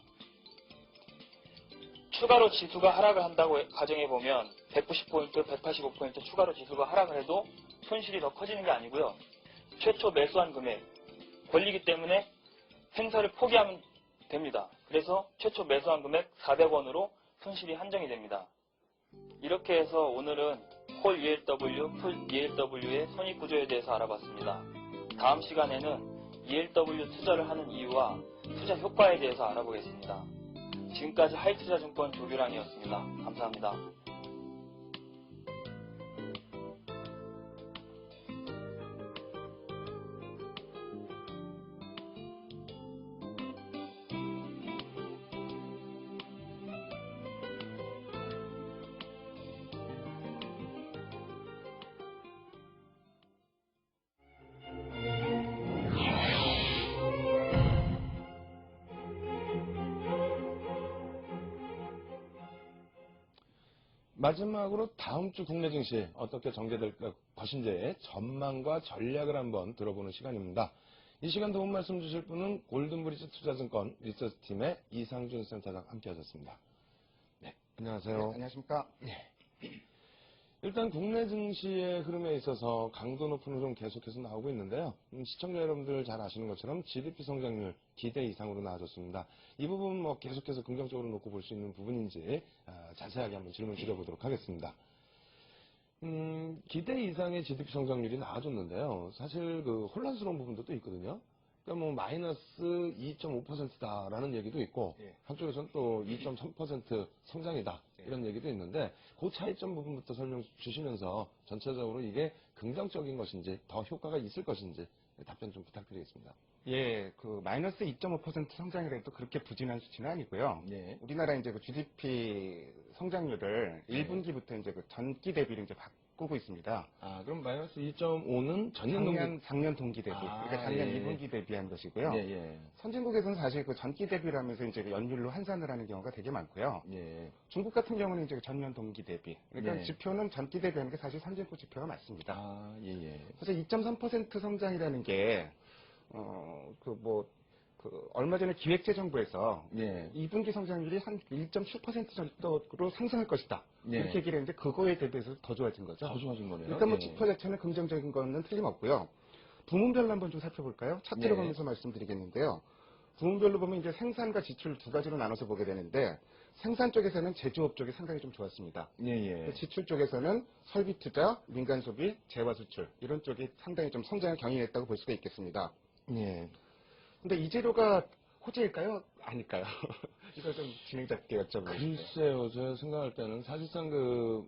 추가로 지수가 하락을 한다고 가정해보면 190포인트, 185포인트 추가로 지수가 하락을 해도 손실이 더 커지는 게 아니고요. 최초 매수한 금액, 권리기 때문에 행사를 포기하면 됩니다. 그래서 최초 매수한 금액 400원으로 손실이 한정이 됩니다. 이렇게 해서 오늘은 콜 ELW, 풀 ELW의 손익구조에 대해서 알아봤습니다. 다음 시간에는 ELW 투자를 하는 이유와 투자 효과에 대해서 알아보겠습니다. 지금까지 하이투자증권 조규랑이었습니다. 감사합니다. 마지막으로 다음 주 국내 증시 어떻게 전개될 것인지의 전망과 전략을 한번 들어보는 시간입니다. 이 시간 도움 말씀 주실 분은 골든브리지 투자증권 리서치팀의 이상준 센터장 함께 하셨습니다. 네, 안녕하세요. 네, 안녕하십니까. 일단 국내 증시의 흐름에 있어서 강도 높은 흐름 계속해서 나오고 있는데요. 시청자 여러분들 잘 아시는 것처럼 GDP 성장률 기대 이상으로 나와줬습니다. 이 부분 뭐 계속해서 긍정적으로 놓고 볼 수 있는 부분인지 자세하게 한번 질문 드려보도록 하겠습니다. 기대 이상의 GDP 성장률이 나와줬는데요. 사실 그 혼란스러운 부분도 또 있거든요. 그러니까 뭐 마이너스 2.5%다라는 얘기도 있고 예. 한쪽에서는 또 2.3% 성장이다 이런 얘기도 있는데 그 차이점 부분부터 설명 주시면서 전체적으로 이게 긍정적인 것인지 더 효과가 있을 것인지 답변 좀 부탁드리겠습니다. 예, 그 마이너스 2.5% 성장이라도 그렇게 부진한 수치는 아니고요. 예. 우리나라 이제 그 GDP 성장률을 예. 1분기부터 이제 그 전기 대비로 이제 바꾸고 있습니다. 아, 그럼 마이너스 2.5는 작년 동기 대비, 아, 그러니까 작년 예. 2분기 대비한 것이고요. 예, 예. 선진국에서는 사실 그 전기 대비를 하면서 이제 연율로 환산을 하는 경우가 되게 많고요. 예. 중국 같은 경우는 이제 전년 동기 대비, 그러니까 예. 지표는 전기 대비하는 게 사실 선진국 지표가 맞습니다. 아, 예, 예. 사실 2.3% 성장이라는 게, 얼마 전에 기획재정부에서 예. 2분기 성장률이 한 1.7% 정도로 상승할 것이다. 예. 이렇게 얘기를 했는데 그거에 대비해서 더 좋아진 거죠. 더 좋아진 거네요. 일단 뭐 예. 지표 자체는 긍정적인 거는 틀림없고요. 부문별로 한번 좀 살펴볼까요? 차트를 예. 보면서 말씀드리겠는데요. 부문별로 보면 이제 생산과 지출 두 가지로 나눠서 보게 되는데 생산 쪽에서는 제조업 쪽이 상당히 좀 좋았습니다. 예, 예. 지출 쪽에서는 설비 투자, 민간 소비, 재화 수출 이런 쪽이 상당히 좀 성장을 경인했다고 볼 수가 있겠습니다. 예. 근데 이 재료가 호재일까요? 아닐까요? 이걸 좀 진행자께 여쭤보고 싶어요. 글쎄요, 제가 생각할 때는 사실상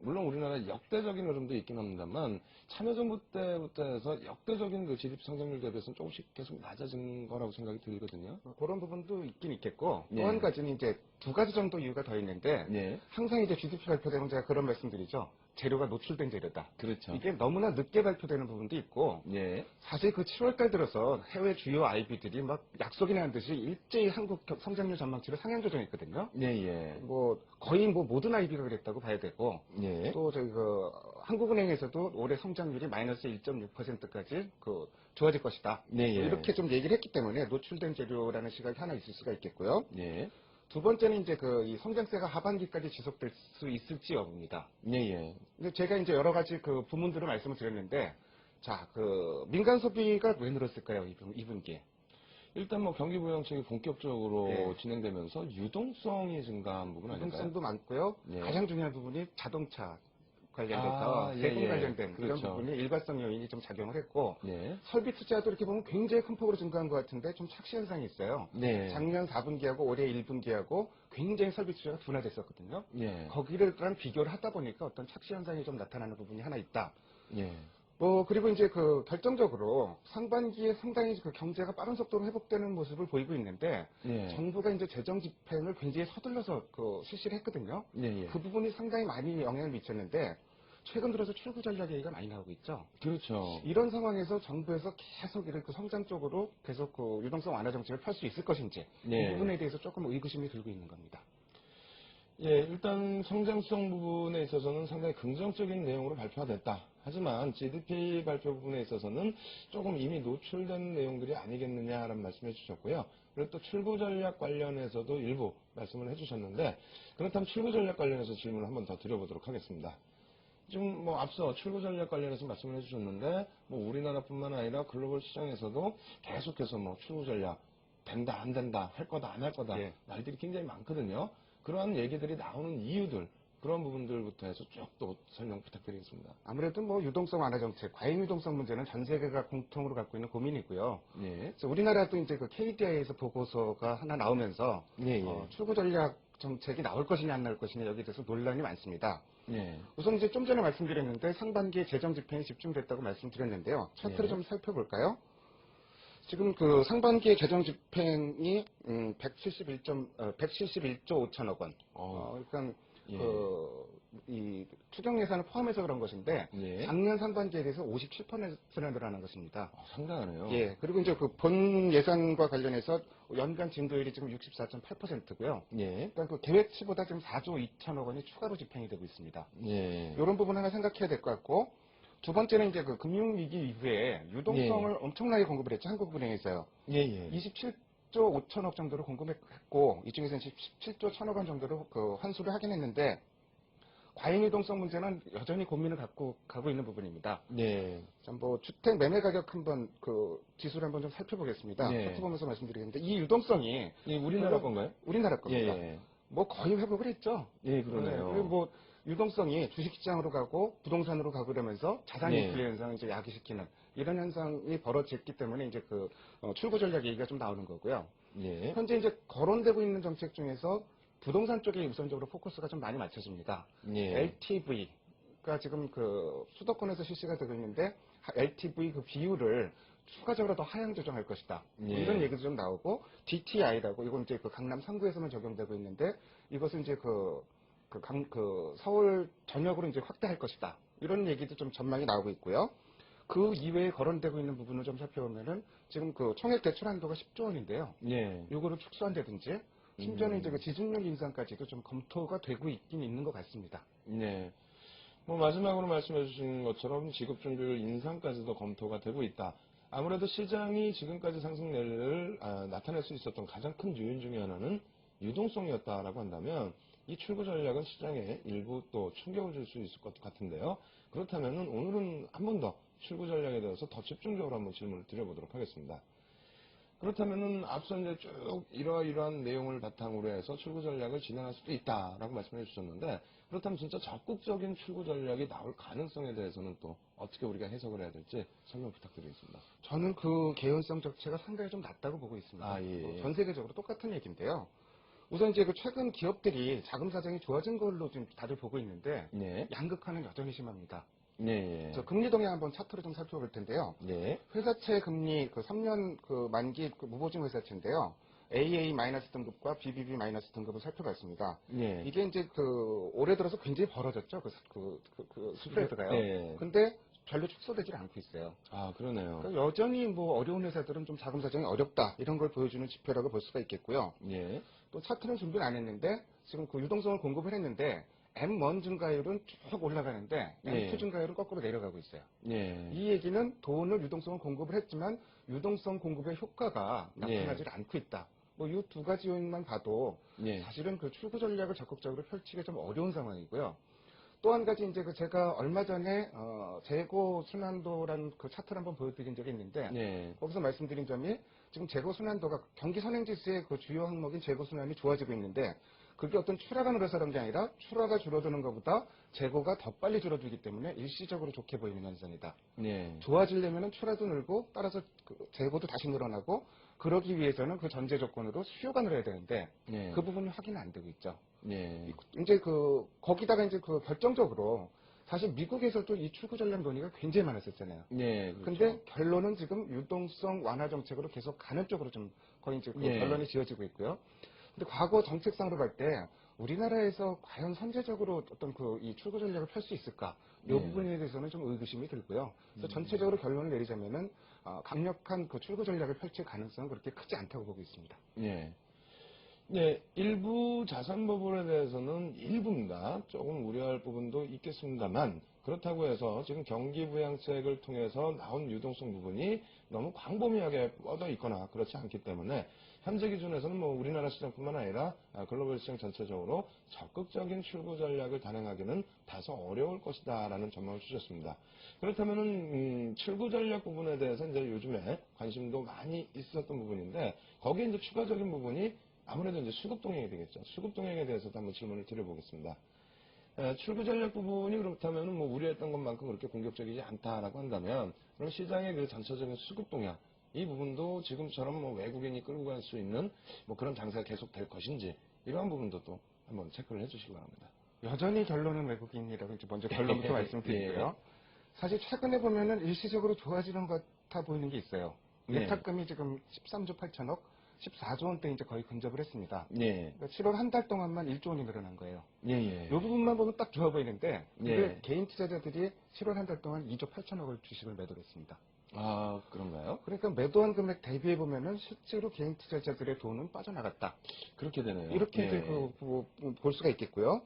물론 우리나라 역대적인 흐름도 있긴 합니다만, 참여정부 때부터 해서 역대적인 그 GDP 성장률 대비해서는 조금씩 계속 낮아진 거라고 생각이 들거든요. 그런 부분도 있긴 있겠고, 예. 또 한 가지는 이제 두 가지 정도 이유가 더 있는데, 예. 항상 이제 GDP 발표되면 제가 그런 말씀 드리죠. 재료가 노출된 재료다. 그렇죠. 이게 너무나 늦게 발표되는 부분도 있고, 예. 사실 그 7월달 들어서 해외 주요 IB들이 막 약속이나 한 듯이 일제히 한국 성장률 전망치를 상향 조정했거든요. 예, 예. 뭐 거의 뭐 모든 IB가 그랬다고 봐야 되고, 예. 또 저희 한국은행에서도 올해 성장률이 마이너스 1.6%까지 좋아질 것이다. 예, 예. 이렇게 좀 얘기를 했기 때문에 노출된 재료라는 시각이 하나 있을 수가 있겠고요. 예. 두 번째는 이제 이 성장세가 하반기까지 지속될 수 있을지 여부입니다. 예, 예. 근데 제가 이제 여러 가지 부문들을 말씀을 드렸는데, 자, 민간 소비가 왜 늘었을까요? 2분기에. 일단 뭐 경기 부양책이 본격적으로 예. 진행되면서 유동성이 증가한 부분 아닐까요? 유동성도 많고요. 예. 가장 중요한 부분이 자동차 관련돼서 아, 예, 세금 예. 관련된 그렇죠. 이런 부분이 일관성 요인이 좀 작용을 했고, 예. 설비 투자도 이렇게 보면 굉장히 큰 폭으로 증가한 것 같은데 좀 착시 현상이 있어요. 네. 작년 4분기하고 올해 1분기하고 굉장히 설비 투자가 둔화됐었거든요. 예. 거기랑 비교를 하다 보니까 어떤 착시 현상이 좀 나타나는 부분이 하나 있다. 예. 그리고 이제 결정적으로 상반기에 상당히 경제가 빠른 속도로 회복되는 모습을 보이고 있는데, 예. 정부가 이제 재정 집행을 굉장히 서둘러서 실시를 했거든요. 예, 예. 그 부분이 상당히 많이 영향을 미쳤는데, 최근 들어서 출구 전략 얘기가 많이 나오고 있죠. 그렇죠. 이런 상황에서 정부에서 계속 이렇게 성장 쪽으로 계속 유동성 완화 정책을 펼 수 있을 것인지, 예. 이 부분에 대해서 조금 의구심이 들고 있는 겁니다. 예, 일단 성장성 부분에 있어서는 상당히 긍정적인 내용으로 발표가 됐다. 하지만 GDP 발표 부분에 있어서는 조금 이미 노출된 내용들이 아니겠느냐라는 말씀해 주셨고요. 그리고 또 출구 전략 관련해서도 일부 말씀을 해주셨는데, 그렇다면 출구 전략 관련해서 질문을 한번 더 드려보도록 하겠습니다. 지금 뭐 앞서 출구 전략 관련해서 말씀을 해주셨는데, 뭐 우리나라뿐만 아니라 글로벌 시장에서도 계속해서 뭐 출구 전략 된다 안 된다 할 거다 안 할 거다 예. 말들이 굉장히 많거든요. 그러한 얘기들이 나오는 이유들, 그런 부분들부터 해서 쭉 또 설명 부탁드리겠습니다. 아무래도 뭐 유동성 완화 정책, 과잉 유동성 문제는 전 세계가 공통으로 갖고 있는 고민이고요. 예. 그래서 우리나라도 이제 그 KDI에서 보고서가 하나 나오면서 예, 예. 출구 전략 정책이 나올 것이냐 안 나올 것이냐 여기에 대해서 논란이 많습니다. 예. 우선 이제 좀 전에 말씀드렸는데 상반기에 재정 집행이 집중됐다고 말씀드렸는데요. 차트를 예. 좀 살펴볼까요? 지금 그 상반기에 재정 집행이 171조 5천억 원. 그러니까 예. 이 추경 예산을 포함해서 그런 것인데 예. 작년 상반기에 비해서 57%나 늘어난 것입니다. 상당하네요. 예. 그리고 이제 그 본 예산과 관련해서 연간 증가율이 지금 64.8%고요. 예. 일단 그 계획치보다 지금 4조 2천억 원이 추가로 집행이 되고 있습니다. 예. 이런 부분 하나 생각해야 될 것 같고, 두 번째는 이제 그 금융위기 이후에 유동성을 엄청나게 공급을 했죠. 한국은행에서요. 예, 예. 27조 5천억 정도로 공급했고, 이쪽에서는 17조 1천억 원 정도로 그 환수를 하긴 했는데, 과잉 유동성 문제는 여전히 고민을 갖고 가고 있는 부분입니다. 예. 자, 뭐 주택 매매 가격 한번 그 지수를 한번 좀 살펴보겠습니다. 네. 살펴보면서 말씀드리겠는데, 이 유동성이 이 우리나라 건가요? 우리나라 겁니다. 예. 뭐 거의 회복을 했죠. 예, 그러네요. 그리고 뭐 유동성이 주식시장으로 가고 부동산으로 가고 그러면서 자산 네. 인플레 현상을 이제 야기시키는 이런 현상이 벌어졌기 때문에 이제 그 출구 전략 얘기가 좀 나오는 거고요. 예. 현재 이제 거론되고 있는 정책 중에서 부동산 쪽에 우선적으로 포커스가 좀 많이 맞춰집니다. 예. LTV가 지금 그 수도권에서 실시가 되고 있는데 LTV 그 비율을 추가적으로 더 하향 조정할 것이다. 뭐 예. 이런 얘기도 좀 나오고 DTI라고 이건 이제 그 강남 3구에서만 적용되고 있는데 이것은 이제 서울 전역으로 이제 확대할 것이다. 이런 얘기도 좀 전망이 나오고 있고요. 그 이외에 거론되고 있는 부분을 좀 살펴보면은 지금 그 총액 대출 한도가 10조 원인데요. 예. 요거를 축소한다든지 심지어는 이제 그 지준율 인상까지도 좀 검토가 되고 있긴 있는 것 같습니다. 네. 뭐 마지막으로 말씀해 주신 것처럼 지급 준비율 인상까지도 검토가 되고 있다. 아무래도 시장이 지금까지 상승률을 나타낼 수 있었던 가장 큰 요인 중에 하나는 유동성이었다라고 한다면 이 출구 전략은 시장에 일부 또 충격을 줄 수 있을 것 같은데요. 그렇다면 오늘은 한 번 더 출구 전략에 대해서 더 집중적으로 한번 질문을 드려보도록 하겠습니다. 그렇다면은 앞서 이제 쭉 이러이러한 내용을 바탕으로 해서 출구 전략을 진행할 수도 있다라고 말씀해 주셨는데, 그렇다면 진짜 적극적인 출구 전략이 나올 가능성에 대해서는 또 어떻게 우리가 해석을 해야 될지 설명 부탁드리겠습니다. 저는 그 개연성 자체가 상당히 좀 낮다고 보고 있습니다. 아, 예. 전 세계적으로 똑같은 얘기인데요. 우선 이제 그 최근 기업들이 자금 사정이 좋아진 걸로 지금 다들 보고 있는데 네. 양극화는 여전히 심합니다. 네. 저 금리 동향 한번 차트를 좀 살펴볼 텐데요. 네. 회사채 금리 그 3년 그 만기 그 무보증 회사채인데요. AA 마이너스 등급과 BBB 마이너스 등급을 살펴봤습니다. 네. 이게 이제 그 올해 들어서 굉장히 벌어졌죠. 그 스프레드가요. 네. 근데 별로 축소되질 않고 있어요. 아, 그러네요. 그러니까 여전히 뭐 어려운 회사들은 좀 자금 사정이 어렵다 이런 걸 보여주는 지표라고 볼 수가 있겠고요. 예. 또 차트는 준비를 안 했는데 지금 그 유동성을 공급을 했는데 M1 증가율은 쭉 올라가는데 네. M2 증가율은 거꾸로 내려가고 있어요. 예. 이 얘기는 돈을 유동성을 공급을 했지만 유동성 공급의 효과가 나타나지 않고 있다. 뭐 이 두 가지 요인만 봐도 예. 사실은 그 출구 전략을 적극적으로 펼치기 좀 어려운 상황이고요. 또 한 가지 이제 그 제가 얼마 전에 재고 순환도라는 그 차트를 한번 보여드린 적이 있는데 예. 거기서 말씀드린 점이 지금 재고 순환도가 경기 선행지수의 그 주요 항목인 재고 순환이 좋아지고 있는데 그게 어떤 출하가 늘어서 그런 게 아니라 출하가 줄어드는 것보다 재고가 더 빨리 줄어들기 때문에 일시적으로 좋게 보이는 현상이다. 예. 좋아지려면 출하도 늘고 따라서 그 재고도 다시 늘어나고 그러기 위해서는 그 전제 조건으로 수요가 늘어야 되는데 예. 그 부분이 확인이 안 되고 있죠. 예. 이제 거기다가 이제 그 결정적으로 사실 미국에서도 이 출구 전략 논의가 굉장히 많았었잖아요. 예. 그렇죠. 근데 결론은 지금 유동성 완화 정책으로 계속 가는 쪽으로 좀 거의 이제 그 예. 결론이 지어지고 있고요. 근데 과거 정책상으로 볼 때 우리나라에서 과연 선제적으로 어떤 이 출구 전략을 펼 수 있을까? 이 예. 부분에 대해서는 좀 의구심이 들고요. 그래서 전체적으로 결론을 내리자면은 강력한 그 출구 전략을 펼칠 가능성은 그렇게 크지 않다고 보고 있습니다. 예. 네, 일부 자산 버블에 대해서는 일부입니다. 조금 우려할 부분도 있겠습니다만 그렇다고 해서 지금 경기 부양책을 통해서 나온 유동성 부분이 너무 광범위하게 뻗어 있거나 그렇지 않기 때문에 현재 기준에서는 뭐 우리나라 시장뿐만 아니라 글로벌 시장 전체적으로 적극적인 출구 전략을 단행하기는 다소 어려울 것이다라는 전망을 주셨습니다. 그렇다면은 출구 전략 부분에 대해서 이제 요즘에 관심도 많이 있었던 부분인데 거기에 이제 추가적인 부분이 아무래도 이제 수급 동향이 되겠죠. 수급 동향에 대해서도 한번 질문을 드려보겠습니다. 출구 전략 부분이 그렇다면 뭐 우려했던 것만큼 그렇게 공격적이지 않다라고 한다면 그럼 시장의 그 전체적인 수급 동향 이 부분도 지금처럼 뭐 외국인이 끌고 갈 수 있는 뭐 그런 장세가 계속 될 것인지 이러한 부분도 또 한번 체크를 해주시기 바랍니다. 여전히 결론은 외국인이라고 이제 먼저 결론부터 말씀드리고요. 예. 사실 최근에 보면은 일시적으로 좋아지는 것 같아 보이는 게 있어요. 예. 예탁금이 지금 13조 8천억, 14조 원대 이제 거의 근접을 했습니다. 예. 그러니까 7월 한 달 동안만 1조 원이 늘어난 거예요. 예. 이 부분만 보면 딱 좋아 보이는데 근데 예. 개인 투자자들이 7월 한 달 동안 2조 8천억을 주식을 매도했습니다. 아, 그런가요? 그러니까 매도한 금액 대비해 보면은 실제로 개인 투자자들의 돈은 빠져나갔다. 그렇게 되네요. 이렇게 예. 이제 볼 수가 있겠고요.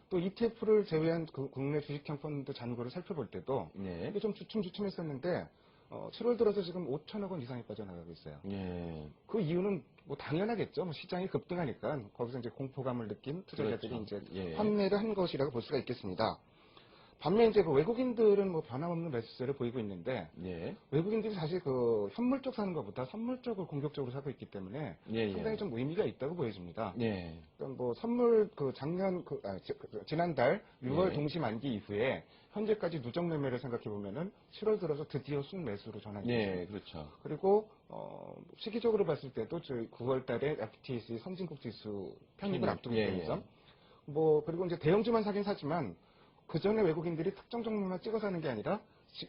또 ETF를 제외한 국내 주식형 펀드 잔고를 살펴볼 때도 예. 이게 좀 주춤주춤했었는데 7월 들어서 지금 5천억 원 이상이 빠져나가고 있어요. 예. 그 이유는 뭐 당연하겠죠. 뭐 시장이 급등하니까 거기서 이제 공포감을 느낀 투자자들이 그렇죠. 이제 예. 환매를 한 것이라고 볼 수가 있겠습니다. 반면 이제 그 외국인들은 뭐 변함없는 매수세를 보이고 있는데 예. 외국인들이 사실 그 현물 쪽 사는 것보다 선물 쪽을 공격적으로 사고 있기 때문에 예. 상당히 좀 의미가 있다고 보여집니다. 예. 그러니까 뭐 선물 지난달 6월 예. 동시 만기 이후에 현재까지 누적 매매를 생각해 보면은 7월 들어서 드디어 순매수로 전환이 예. 됐습니다. 그렇죠. 그리고 시기적으로 봤을 때도 저희 9월 달에 FTSE 선진국 지수 편입을 앞두고 예, 있다는 예. 점. 뭐 그리고 이제 대형주만 사긴 사지만 그 전에 외국인들이 특정 종목만 찍어 사는 게 아니라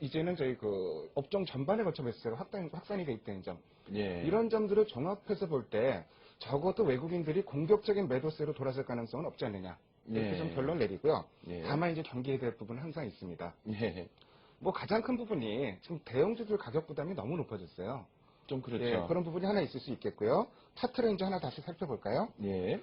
이제는 저희 그 업종 전반에 걸쳐 매수세가 확산이 돼 있다는 점. 예. 이런 점들을 종합해서 볼 때 적어도 외국인들이 공격적인 매도세로 돌아설 가능성은 없지 않느냐. 이렇게 예. 좀 결론 내리고요. 예. 다만 이제 경계해야 될 부분은 항상 있습니다. 예. 뭐 가장 큰 부분이 지금 대형주들 가격 부담이 너무 높아졌어요. 좀 그렇죠. 예, 그런 부분이 하나 있을 수 있겠고요. 차트를 이제 하나 다시 살펴볼까요? 예.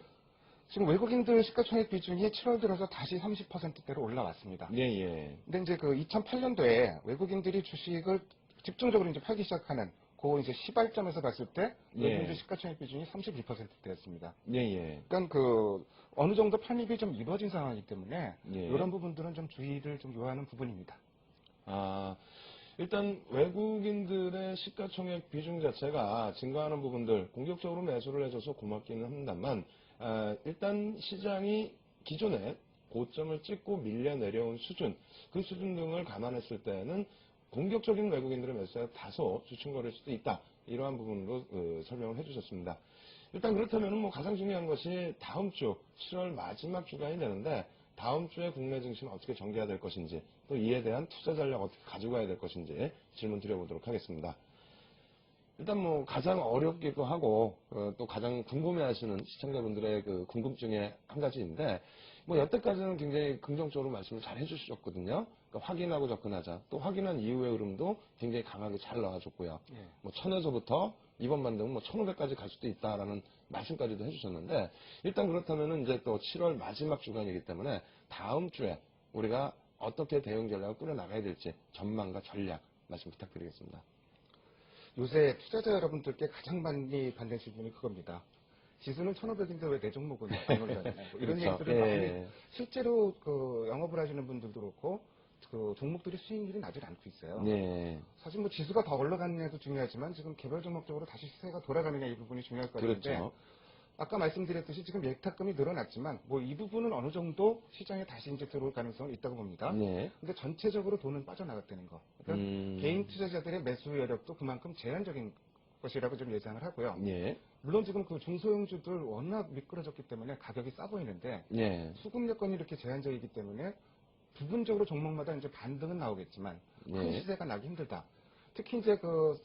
지금 외국인들 시가총액 비중이 7월 들어서 다시 30%대로 올라왔습니다. 예, 예. 근데 이제 그 2008년도에 외국인들이 주식을 집중적으로 이제 팔기 시작하는 그 이제 시발점에서 봤을 때 예. 외국인들 시가총액 비중이 32%대였습니다. 예, 예. 그러니까 그 어느 정도 편입이 좀 이루어진 상황이기 때문에 예. 이런 부분들은 좀 주의를 좀 요하는 부분입니다. 아, 일단 외국인들의 시가총액 비중 자체가 증가하는 부분들 공격적으로 매수를 해줘서 고맙기는 합니다만 일단 시장이 기존에 고점을 찍고 밀려 내려온 수준, 그 수준 등을 감안했을 때는 공격적인 외국인들의 매수가 다소 주춤거릴 수도 있다. 이러한 부분으로 설명을 해주셨습니다. 일단 그렇다면 뭐 가장 중요한 것이 다음 주 7월 마지막 주간이 되는데 다음 주에 국내 증시는 어떻게 전개해야 될 것인지 또 이에 대한 투자 전략 어떻게 가지고 가야 될 것인지 질문 드려보도록 하겠습니다. 일단 뭐 가장 어렵기도 하고 또 가장 궁금해하시는 시청자분들의 그 궁금증의 한 가지인데 뭐 여태까지는 굉장히 긍정적으로 말씀을 잘 해주셨거든요. 그러니까 확인하고 접근하자. 또 확인한 이후의 흐름도 굉장히 강하게 잘 나와줬고요. 예. 뭐 1000에서부터 이번 반등은 뭐 1500까지 갈 수도 있다라는 말씀까지도 해주셨는데 일단 그렇다면은 이제 또 7월 마지막 주간이기 때문에 다음 주에 우리가 어떻게 대응 전략을 꾸려나가야 될지 전망과 전략 말씀 부탁드리겠습니다. 요새 투자자 여러분들께 가장 많이 받는 질문이 그겁니다. 지수는 1500인데 왜 내 종목은 안 올라냐. 뭐 이런 그렇죠. 얘기들을 예. 많이 실제로 그 영업을 하시는 분들도 그렇고 그 종목들이 수익률이 나질 않고 있어요. 네. 사실 뭐 지수가 더 올라가느냐도 중요하지만 지금 개별 종목적으로 다시 시세가 돌아가느냐 이 부분이 중요할 것 같은데 그렇죠. 아까 말씀드렸듯이 지금 예탁금이 늘어났지만 뭐 이 부분은 어느 정도 시장에 다시 이제 들어올 가능성은 있다고 봅니다. 네. 근데 전체적으로 돈은 빠져나갔다는 거. 그러니까 개인 투자자들의 매수 여력도 그만큼 제한적인 것이라고 좀 예상을 하고요. 예. 물론 지금 그 중소형주들 워낙 미끄러졌기 때문에 가격이 싸 보이는데 예. 수급 여건이 이렇게 제한적이기 때문에 부분적으로 종목마다 이제 반등은 나오겠지만 큰 예. 시세가 나기 힘들다. 특히 이제 그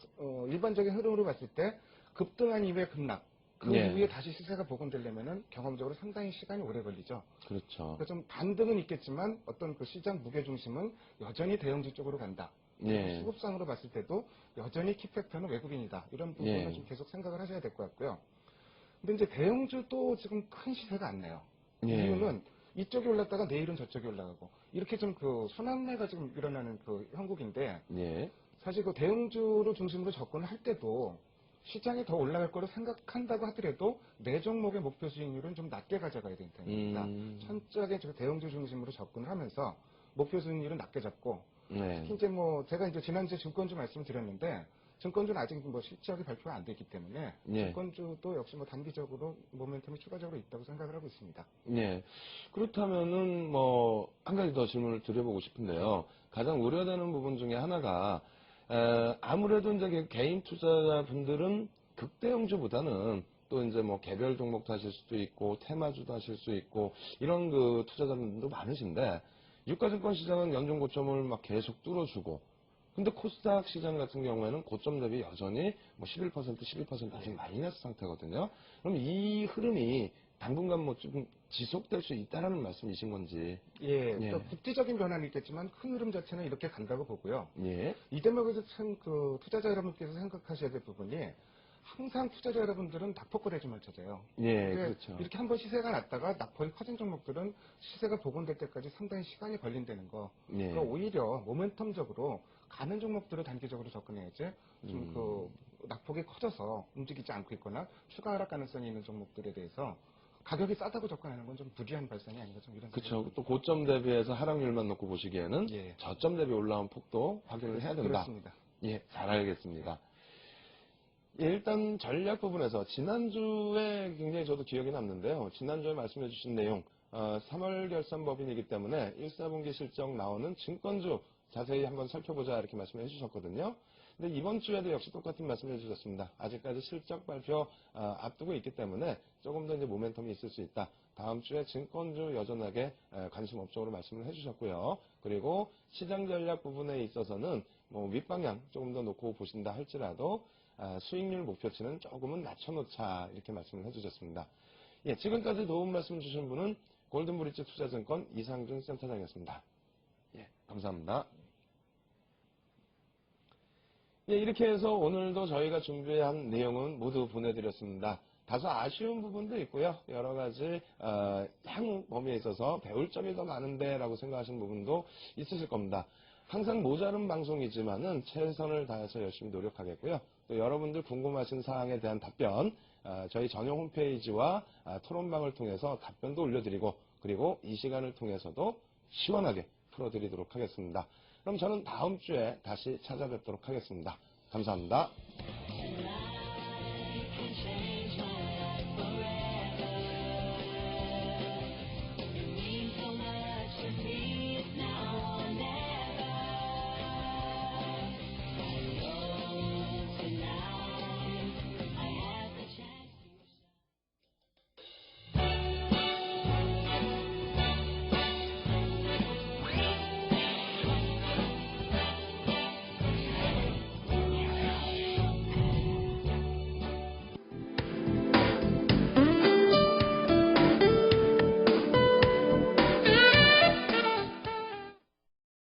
일반적인 흐름으로 봤을 때 급등한 이후에 급락, 그 예. 이후에 다시 시세가 복원되려면은 경험적으로 상당히 시간이 오래 걸리죠. 그렇죠. 그래서 좀 반등은 있겠지만 어떤 그 시장 무게 중심은 여전히 대형주 쪽으로 간다. 예. 수급상으로 봤을 때도 여전히 키팩터는 외국인이다. 이런 부분을 예. 좀 계속 생각을 하셔야 될 것 같고요. 근데 이제 대형주도 지금 큰 시세가 안 나요. 예. 이유는 이쪽이 올랐다가 내일은 저쪽이 올라가고 이렇게 좀 그 순환매가 지금 일어나는 그 형국인데 예. 사실 그 대형주를 중심으로 접근을 할 때도 시장이 더 올라갈 거로 생각한다고 하더라도 내 종목의 목표 수익률은 좀 낮게 가져가야 되는 겁니다. 천적에 대형주 중심으로 접근을 하면서 목표 수익률은 낮게 잡고 네. 특히 이제 뭐 제가 이제 지난주에 증권주 말씀드렸는데 증권주는 아직 뭐 실적이 발표가 안 됐기 때문에 예. 증권주도 역시 뭐 단기적으로 모멘텀이 추가적으로 있다고 생각을 하고 있습니다. 예. 그렇다면은 뭐 한 가지 더 질문을 드려보고 싶은데요. 가장 우려되는 부분 중에 하나가 아무래도 이제 개인 투자자분들은 극대형주보다는 또 이제 뭐 개별 종목도 하실 수도 있고 테마주도 하실 수 있고 이런 그 투자자분들도 많으신데 유가증권 시장은 연중 고점을 막 계속 뚫어주고 근데 코스닥 시장 같은 경우에는 고점 대비 여전히 뭐 11%, 12% 아직 마이너스 상태거든요. 그럼 이 흐름이 당분간 뭐 좀 지속될 수 있다라는 말씀이신 건지. 예, 예. 또 국지적인 변화는 있겠지만 큰 흐름 자체는 이렇게 간다고 보고요. 예. 이 대목에서 참 그 투자자 여러분께서 생각하셔야 될 부분이 항상 투자자 여러분들은 낙폭거래주만 찾아요. 예, 근데 그렇죠. 이렇게 한번 시세가 났다가 낙폭이 커진 종목들은 시세가 복원될 때까지 상당히 시간이 걸린다는 거. 예. 그러니까 오히려 모멘텀적으로 가는 종목들을 단기적으로 접근해야지 좀 그 낙폭이 커져서 움직이지 않고 있거나 추가 하락 가능성이 있는 종목들에 대해서 가격이 싸다고 접근하는 건 좀 무리한 발상이 아닌가 좀 이런 그렇죠. 생각이 또 고점 대비해서 하락률만 놓고 보시기에는 예. 저점 대비 올라온 폭도 확인을 해야 된다. 그렇습니다. 예, 잘 알겠습니다. 예, 일단 전략 부분에서 지난주에 굉장히 저도 기억이 남는데요. 지난주에 말씀해 주신 내용 3월 결산 법인이기 때문에 1사분기 실적 나오는 증권주 자세히 한번 살펴보자 이렇게 말씀해 주셨거든요. 근데 이번 주에도 역시 똑같은 말씀해 주셨습니다. 아직까지 실적 발표 앞두고 있기 때문에 조금 더 이제 모멘텀이 있을 수 있다. 다음 주에 증권주 여전하게 관심 업종으로 말씀을 해주셨고요. 그리고 시장 전략 부분에 있어서는 뭐 윗방향 조금 더 놓고 보신다 할지라도 수익률 목표치는 조금은 낮춰놓자 이렇게 말씀을 해주셨습니다. 예, 지금까지 도움 말씀 주신 분은 골든브리지 투자증권 이상준 센터장이었습니다. 예, 감사합니다. 예, 이렇게 해서 오늘도 저희가 준비한 내용은 모두 보내드렸습니다. 다소 아쉬운 부분도 있고요. 여러 가지 향후 범위에 있어서 배울 점이 더 많은데 라고 생각하시는 부분도 있으실 겁니다. 항상 모자른 방송이지만은 최선을 다해서 열심히 노력하겠고요. 또 여러분들 궁금하신 사항에 대한 답변 저희 전용 홈페이지와 토론방을 통해서 답변도 올려드리고 그리고 이 시간을 통해서도 시원하게 풀어드리도록 하겠습니다. 그럼 저는 다음 주에 다시 찾아뵙도록 하겠습니다. 감사합니다.